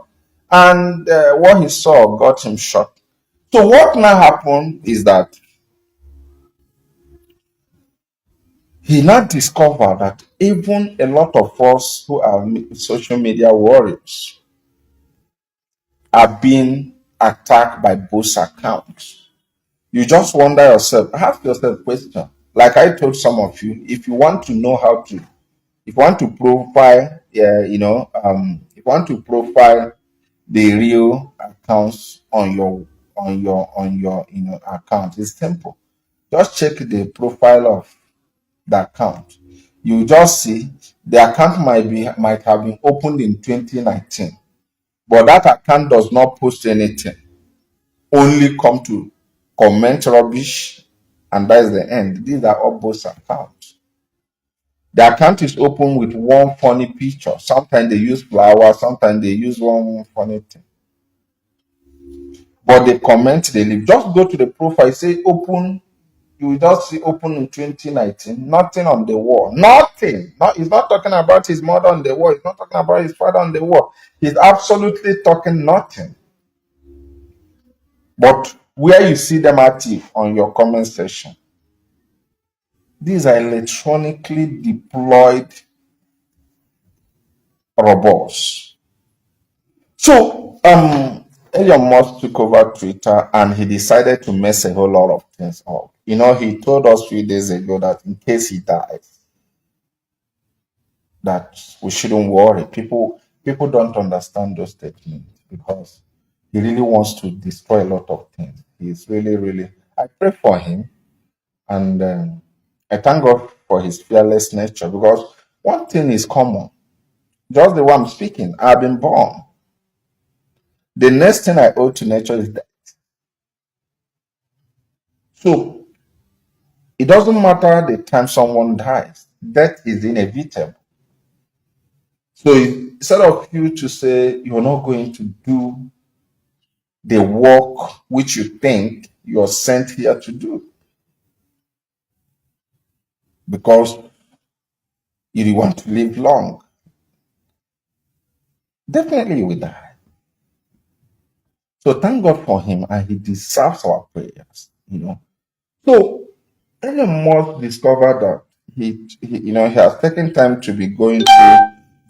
And what he saw got him shocked. So what now happened is that he now discovered that even a lot of us who are social media warriors are being attacked by both accounts. You just wonder yourself, ask yourself a question. Like I told some of you, if you want to know how to, if you want to profile, if you want to profile the real accounts on your account, it's simple. Just check the profile of the account. You just see the account might have been opened in 2019, but that account does not post anything. Only come to comment rubbish, and that is the end. These are all both accounts. The account is open with one funny picture. Sometimes they use flowers, sometimes they use one funny thing. But they comment, they leave. Just go to the profile, say open. You will just see open in 2019. Nothing on the wall. Nothing. He's not talking about his mother on the wall. He's not talking about his father on the wall. He's absolutely talking nothing. But where you see them active on your comment section, these are electronically deployed robots. So Elon Musk took over Twitter and he decided to mess a whole lot of things up. He told us a few days ago that in case he dies, that we shouldn't worry. People don't understand those statements because he really wants to destroy a lot of things. He's really. I pray for him, and I thank God for his fearless nature because one thing is common. Just the way I'm speaking, I've been born. The next thing I owe to nature is death. So it doesn't matter the time someone dies, death is inevitable. So instead of you to say you're not going to do the work which you think you're sent here to do because you want to live long, definitely you will die. So thank God for him, and he deserves our prayers. So Elon Musk discovered that he has taken time to be going through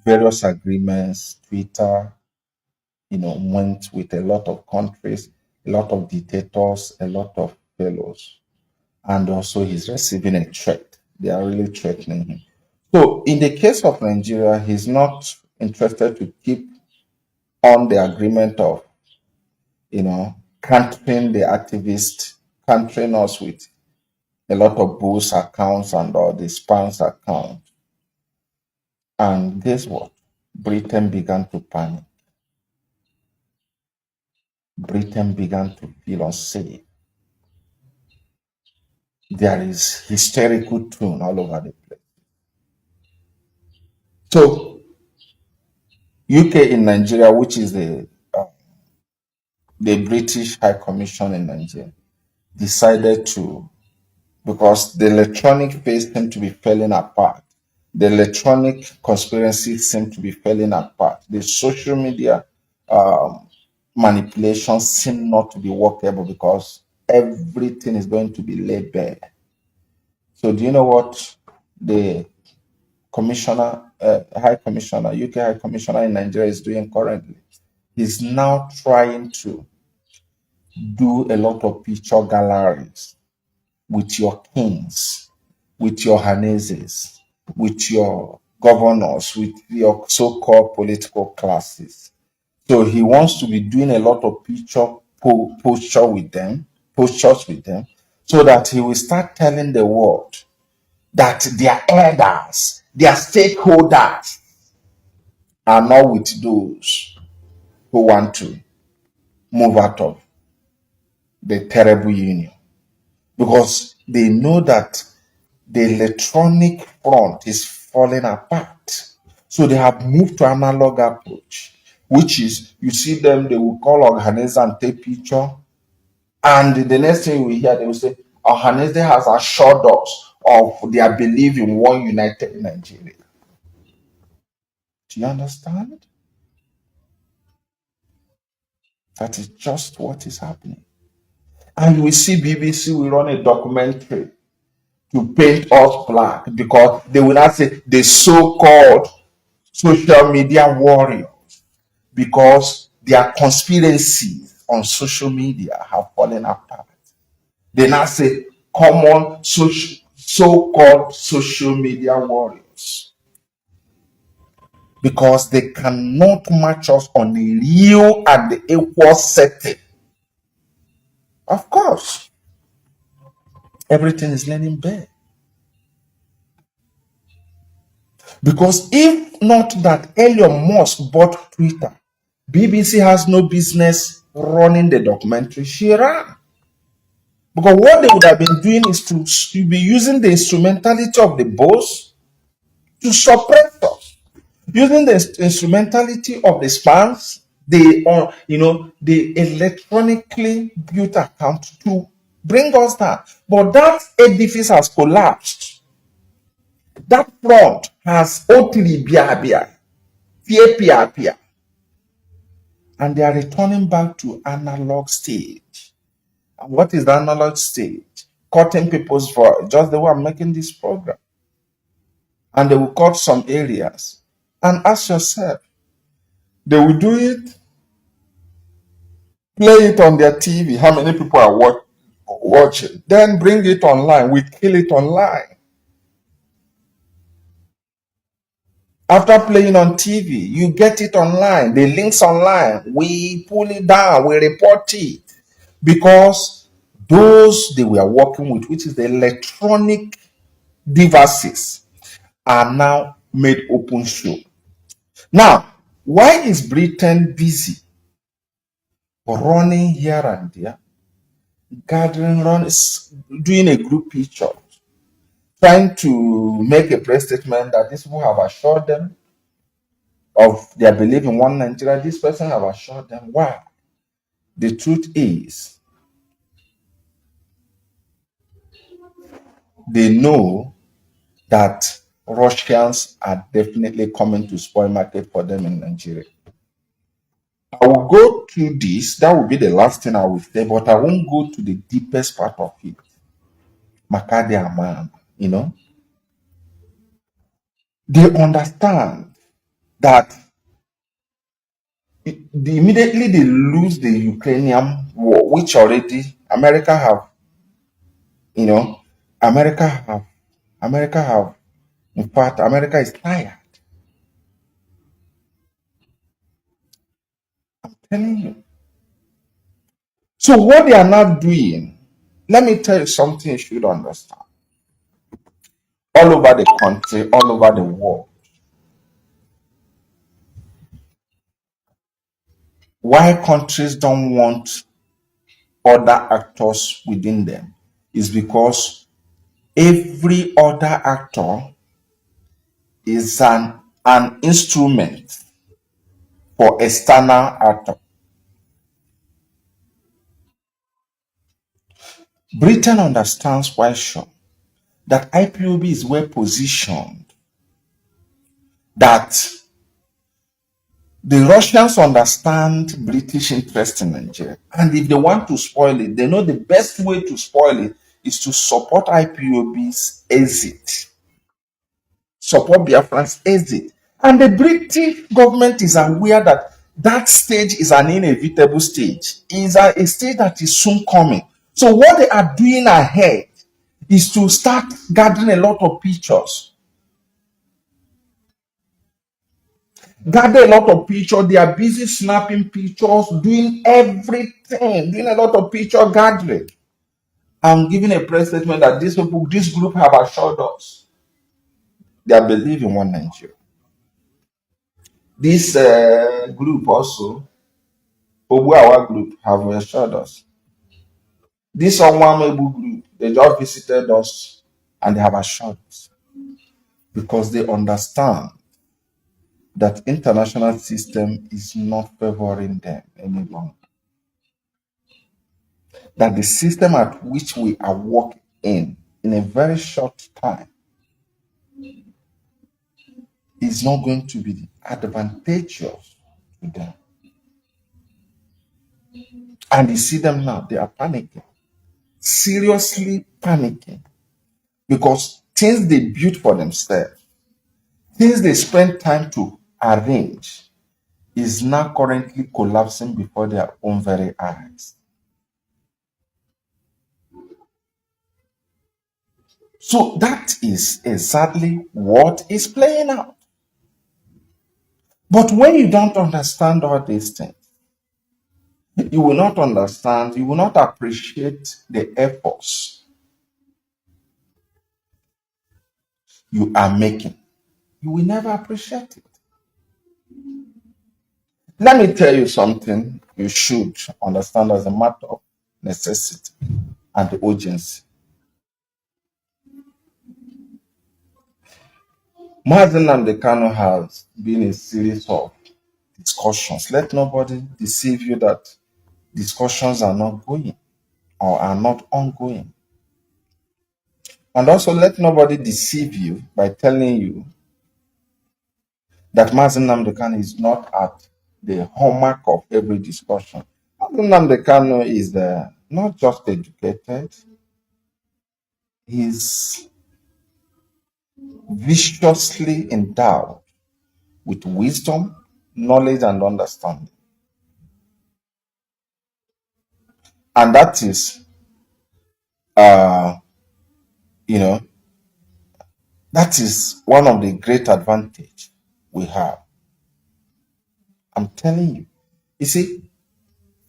various agreements. Twitter, went with a lot of countries, a lot of dictators, a lot of fellows, and also he's receiving a threat. They are really threatening him. So in the case of Nigeria, he's not interested to keep on the agreement of, countering the activists, countering us with a lot of bulls accounts and all the spams accounts. And guess what? Britain began to panic. Britain began to feel unsafe. There is hysterical tone all over the place. So UK in Nigeria, which is the the British High Commission in Nigeria decided to, because the electronic phase seemed to be falling apart. The electronic conspiracy seemed to be falling apart. The social media um, manipulations seem not to be workable because everything is going to be laid bare. So, do you know what the High Commissioner, UK High Commissioner in Nigeria is doing currently? He's now trying to do a lot of picture galleries with your kings, with your Haneses, with your governors, with your so-called political classes. So he wants to be doing a lot of postures with them, so that he will start telling the world that their elders, their stakeholders are not with those who want to move out of the terrible union, because they know that the electronic front is falling apart. So they have moved to analog approach, which is you see them, they will call Ohanese and take picture. And the next thing we hear, they will say, Ohanese has assured us of their belief in one united Nigeria. Do you understand? That is just what is happening. And we see BBC will run a documentary to paint us black, because they will not say the so-called social media warrior, because their conspiracies on social media have fallen apart. They now say common so-called social media warriors, because they cannot match us on a real and the equal setting. Of course, everything is learning bad. Because if not that Elon Musk bought Twitter, BBC has no business running the documentary she ran. Because what they would have been doing is to be using the instrumentality of the boss to suppress us, using the instrumentality of the spams, the electronically built account to bring us down. But that edifice has collapsed. That front has otili bia, fear pia, and they are returning back to analog stage. And what is the analog stage? Cutting people's voice, just the way I'm making this program. And they will cut some areas. And ask yourself, they will do it, play it on their TV. How many people are watching? Then bring it online. We kill it online. After playing on TV, you get it online. The links online. We pull it down. We report it. Because those they were working with, which is the electronic devices, are now made open show. Now, why is Britain busy running here and there, gathering, doing a group picture, trying to make a press statement that these people have assured them of their belief in one Nigeria? This person have assured them. Why? The truth is, they know that Russians are definitely coming to spoil market for them in Nigeria. I will go through this. That will be the last thing I will say, but I won't go to the deepest part of it. Makade Aman, they understand that immediately they lose the Ukrainian war, which already you know, America have, America have, in fact, America is tired. I'm telling you. So what they are not doing, let me tell you something you should understand. All over the country, all over the world, why countries don't want other actors within them is because every other actor is an instrument for external actor. Britain understands quite sure that IPOB is well positioned, that the Russians understand British interest in Nigeria. And if they want to spoil it, they know the best way to spoil it is to support IPOB's exit, support Biafrans' exit. And the British government is aware that that stage is an inevitable stage, is a stage that is soon coming. So what they are doing ahead is to start gathering a lot of pictures. Gather a lot of pictures. They are busy snapping pictures, doing everything, doing a lot of picture gathering. I'm giving a press statement that this group have assured us they believe in one Nigeria. This group also, our group, have assured us. This Onwamegu group, they just visited us and they have assured us because they understand that international system is not favoring them any longer. That the system at which we are working in a very short time is not going to be advantageous to them. And you see them now, they are panicking, seriously panicking, because things they built for themselves, things they spent time to arrange, is now currently collapsing before their own very eyes. So that is exactly what is playing out. But when you don't understand all these things, you will not understand, you will not appreciate the efforts you are making. You will never appreciate it. Let me tell you something you should understand as a matter of necessity and urgency. Mazi Kanu has been a series of discussions. Let nobody deceive you that discussions are not going or are not ongoing. And also let nobody deceive you by telling you that Mazi Kanu is not at the hallmark of every discussion. Mazi Kanu is not just educated, he's viciously endowed with wisdom, knowledge, and understanding. And that is, uh, you know, that is one of the great advantage we have. I'm telling you. You see,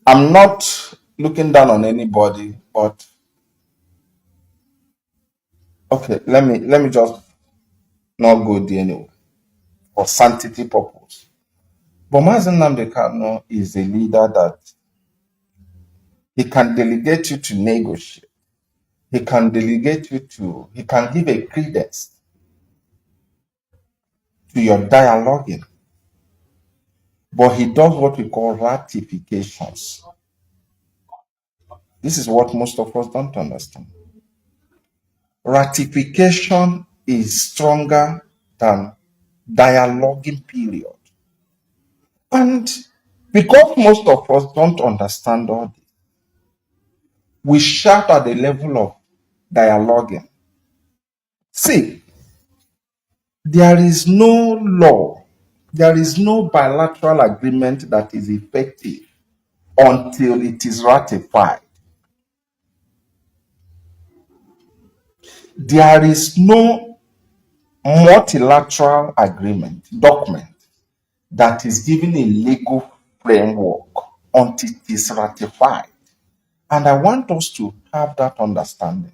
I'm not looking down on anybody, but okay, let me just not go there anyway for sanctity purpose. But Mazi Kanu is a leader that he can delegate you to negotiate. He can delegate you to, he can give a credence to your dialoguing. But he does what we call ratifications. This is what most of us don't understand. Ratification is stronger than dialoguing period. And because most of us don't understand all this, we shout at the level of dialoguing. See, there is no law, there is no bilateral agreement that is effective until it is ratified. There is no multilateral agreement, document, that is given a legal framework until it is ratified. And I want us to have that understanding.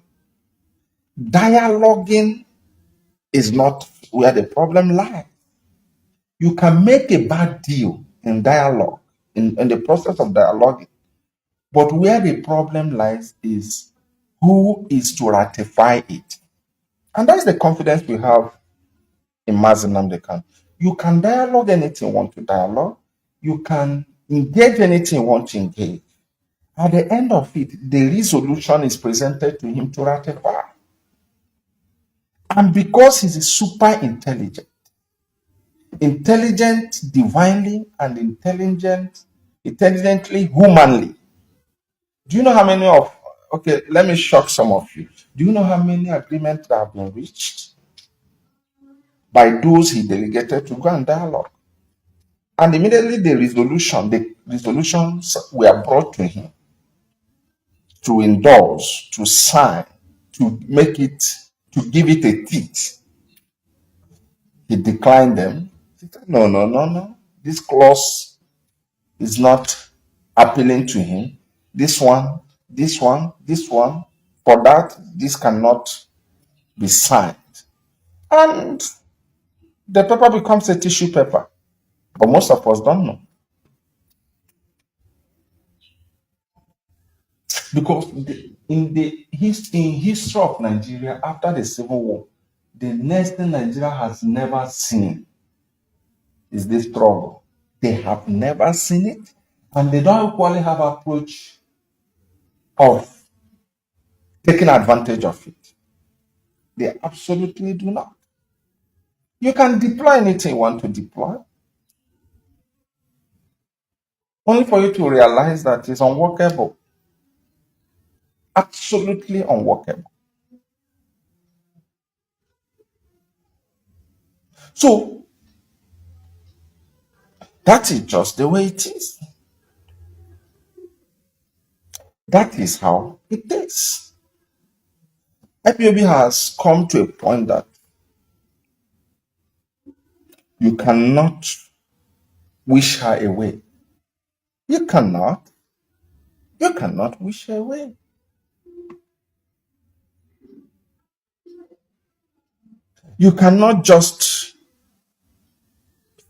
Dialoguing is not where the problem lies. You can make a bad deal in dialogue, in the process of dialoguing. But where the problem lies is who is to ratify it. And that's the confidence we have in Mazi Kanu. You can dialogue anything you want to dialogue. You can engage anything you want to engage. At the end of it, the resolution is presented to him to ratify. And because he's super intelligent divinely and intelligently humanly. Do you know how many of, okay, let me shock some of you. Do you know how many agreements that have been reached by those he delegated to go and dialogue? And immediately the resolutions were brought to him to endorse, to sign, to make it, to give it a teeth. He declined them. He said, no, no, no, no. This clause is not appealing to him. This one, this one, this one. For that, this cannot be signed. And the paper becomes a tissue paper. But most of us don't know. Because in history of Nigeria, after the Civil War, the next thing Nigeria has never seen is this struggle. They have never seen it, and they don't equally have approach of taking advantage of it. They absolutely do not. You can deploy anything you want to deploy, only for you to realize that it's unworkable. Absolutely unworkable. So that is just the way it is. That is how it is. IPOB has come to a point that you cannot wish her away. You cannot. You cannot wish her away. You cannot just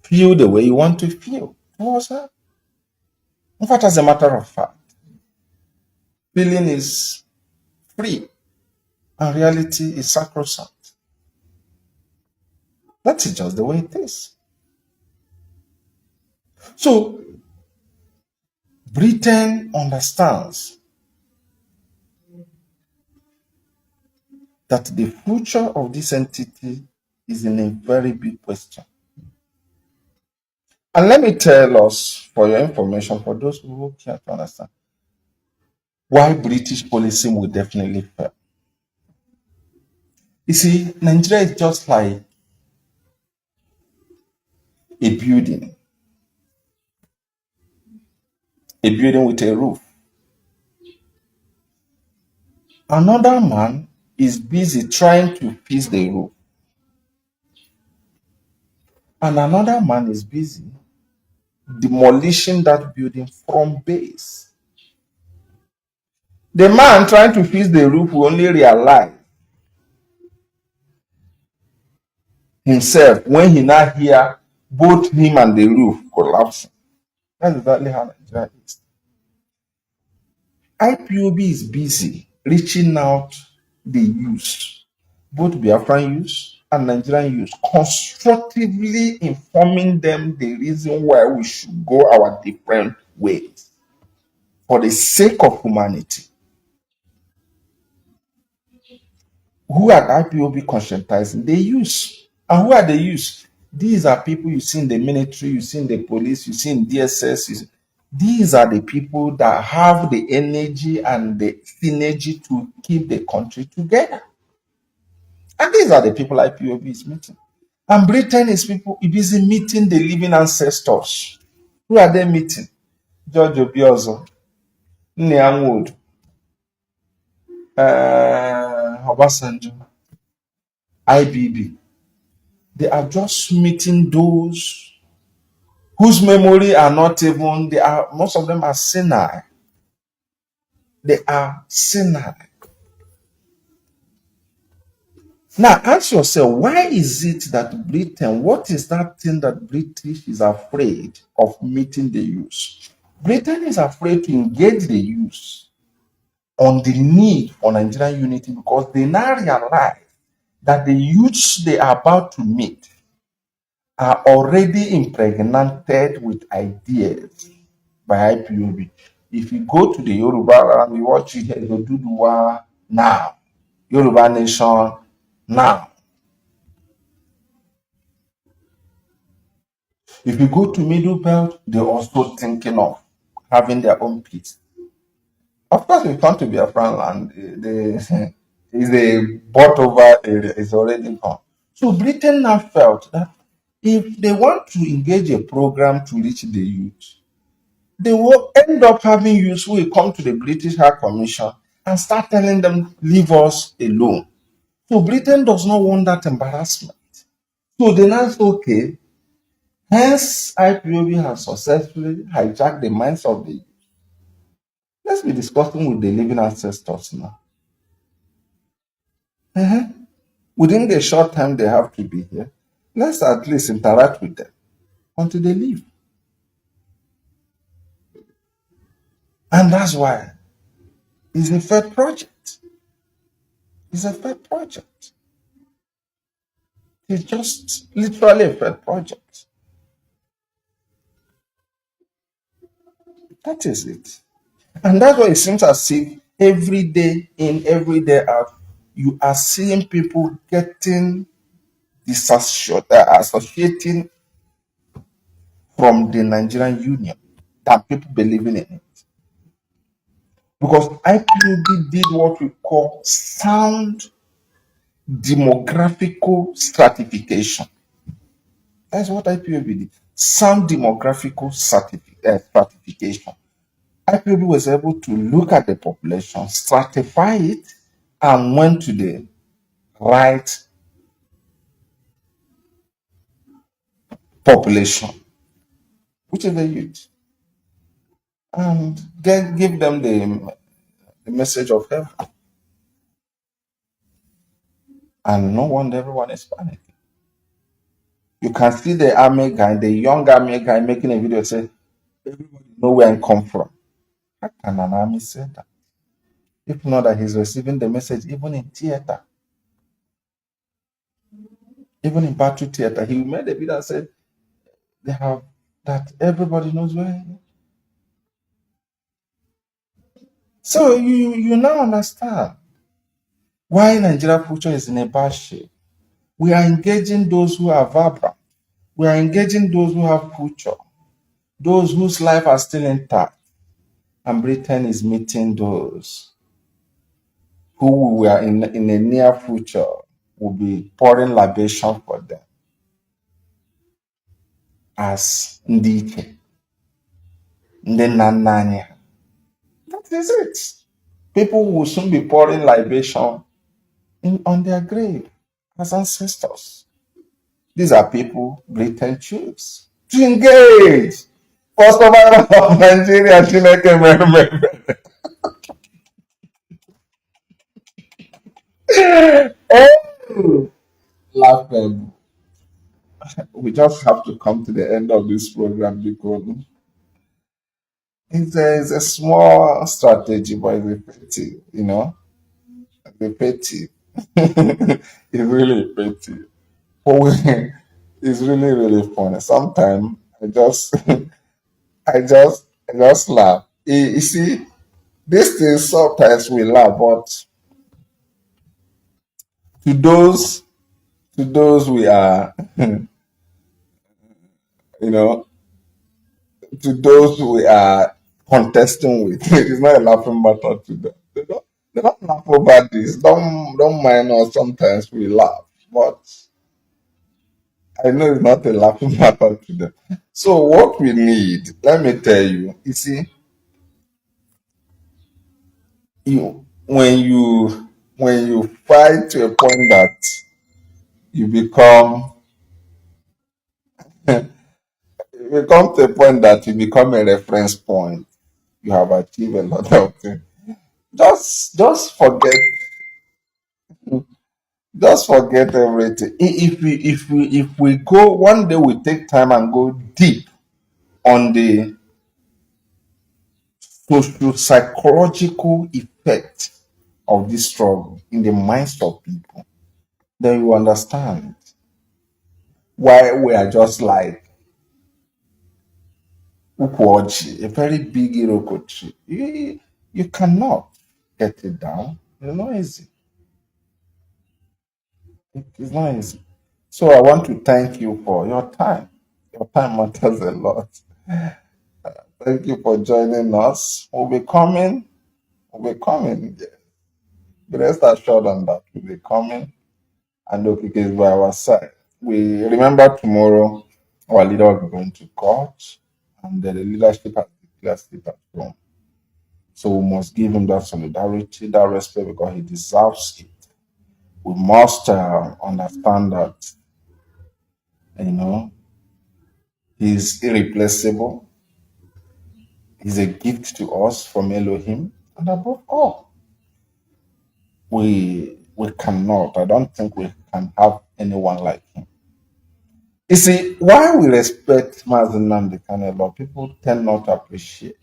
feel the way you want to feel towards her. In fact, as a matter of fact, feeling is free and reality is sacrosanct. That is just the way it is. So, Britain understands that the future of this entity is in a very big question. And let me tell us, for your information, for those who care to understand, why British policy will definitely fail. You see, Nigeria is just like a building with a roof. Another man is busy trying to fix the roof, and another man is busy demolishing that building from base. The man trying to fix the roof will only realize himself when he now hear both him and the roof collapsing. That's exactly how Nigeria is. IPOB is busy reaching out the youth, both Biafran youth and Nigerian youth, constructively informing them the reason why we should go our different ways for the sake of humanity. Who are IPOB conscientizing? The youth. And who are the youth? These are people you see in the military, you see in the police, you see in DSS. These are the people that have the energy and the synergy to keep the country together. And these are the people IPOB is meeting. And Britain is busy meeting the living ancestors. Who are they meeting? George Obiozo, Nniam Wood, Obasanjo, IBB. They are just meeting those whose memory are not even, most of them are senile. They are senile. Now ask yourself, why is it that Britain, what is that thing that British is afraid of meeting the youth? Britain is afraid to engage the youth on the need for Nigerian unity because they now realize that the youths they are about to meet are already impregnated with ideas by IPOB. If you go to the Yoruba land, you watch it here, the Duduwa now, Yoruba nation now. If you go to Middle Belt, they're also thinking of having their own peace. Of course, if you come to Biafran land, the is a bought over area, is already gone. So Britain now felt that if they want to engage a program to reach the youth, they will end up having youths who will come to the British High Commission and start telling them, leave us alone. So Britain does not want that embarrassment. So they now say, okay, hence IPOB has successfully hijacked the minds of the youth. Let's be discussing with the living ancestors now. Within the short time they have to be here, let's at least interact with them until they leave. And that's why it's a fair project. It's a fair project. It's just literally a fair project. That is it. And that's why it seems as if every day in, every day out, you are seeing people getting associating from the Nigerian Union than people believing in it. Because IPOB did what we call sound demographical stratification. That's what IPOB did. Sound demographical stratification. IPOB was able to look at the population, stratify it, and went to the right population, which is the youth, and give them the message of heaven. And no wonder everyone is panicking. You can see the army guy, the young army guy, making a video say, everybody know where I come from. How can an army say that? If not that he's receiving the message even in theater, even in battle theater, he made a video and said they have that everybody knows where he is. So you now understand why Nigeria future is in a bad shape. We are engaging those who are vibrant. We are engaging those who have future, those whose life are still intact. And Britain is meeting those who we are in the near future will be pouring libation for them as Ndike, Ndi Nananya. That is it. People will soon be pouring libation on their grave as ancestors. These are people Britain choose to engage for survival of Nigeria. Chineke mere. Oh, laughable. We just have to come to the end of this program because it's a small strategy, but it's effective, it's effective. It's really effective. But it's really, really funny. Sometimes I just laugh. You see, these things sometimes we laugh, but to those, to those we are, you know, to those we are contesting with, it's not a laughing matter to them. They don't laugh over this. Don't mind us. Sometimes we laugh, but I know it's not a laughing matter to them. So what we need, let me tell you, you see, you when you fight to a point that you become you come to a point that you become a reference point, you have achieved a lot of things. Just forget, just forget everything. If we go one day, we take time and go deep on the social psychological effect of this struggle in the minds of people, then you understand why we are just like ukwoji, a very big iroko tree. You cannot get it down. It's not easy. It's not easy. So I want to thank you for your time. Your time matters a lot. Thank you for joining us. We'll be coming. We'll be coming. Yeah. Be rest assured on that. We'll be coming, and Okike is by our side. We remember tomorrow our leader will be going to court, and the leadership has declared state at home. So we must give him that solidarity, that respect, because he deserves it. We must understand that, you know, he's irreplaceable. He's a gift to us from Elohim. And above all, we cannot, I don't think we can have anyone like him. You see, why we respect Mazi Nnamdi Kanu a lot, people tend not to appreciate.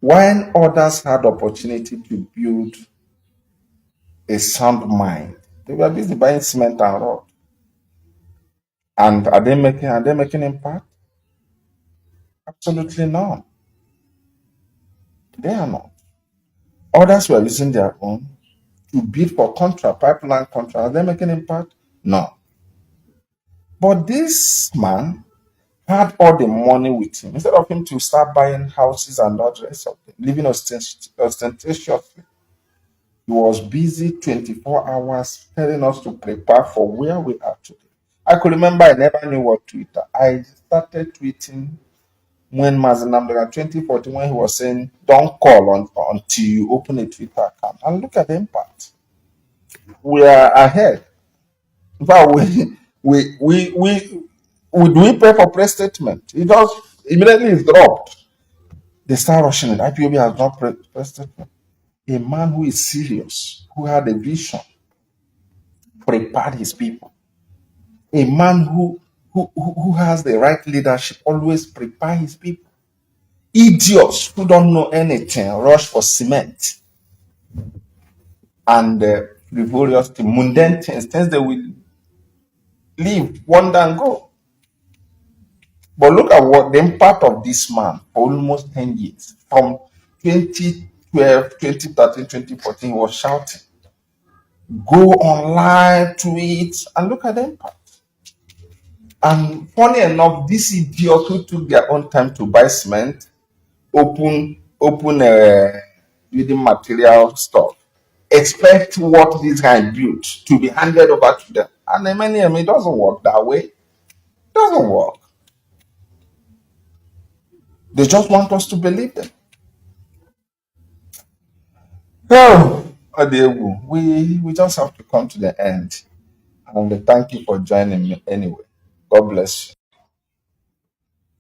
When others had opportunity to build a sound mind, they were busy buying cement and road. And are they making impact? Absolutely not. They are not. Others were using their own to bid for contract, pipeline contract. Are they making impact? No. But this man had all the money with him. Instead of him to start buying houses and all the rest of them, living ostentatiously, he was busy 24 hours telling us to prepare for where we are today. I could remember I never knew what Twitter. I started tweeting when Mazi Nnamdi in 2014, when he was saying, don't call until you open a Twitter account. And look at the impact. We are ahead. In fact, we pay for press statement. It just immediately is dropped. They start rushing it. IPOB has not press statement. A man who is serious, who had a vision, prepared his people. A man who has the right leadership, always prepare his people. Idiots who don't know anything rush for cement and frivolous things, mundane things they will leave, wander and go. But look at what the impact of this man for almost 10 years. From 2012, 2013, 2014, he was shouting. Go online, tweet, and look at the impact. And funny enough, these idiots who took their own time to buy cement, open building material stuff, expect what this guy built to be handed over to them. And it doesn't work that way. It doesn't work. They just want us to believe them. Oh, Adegu, we just have to come to the end. And thank you for joining me anyway. God bless you.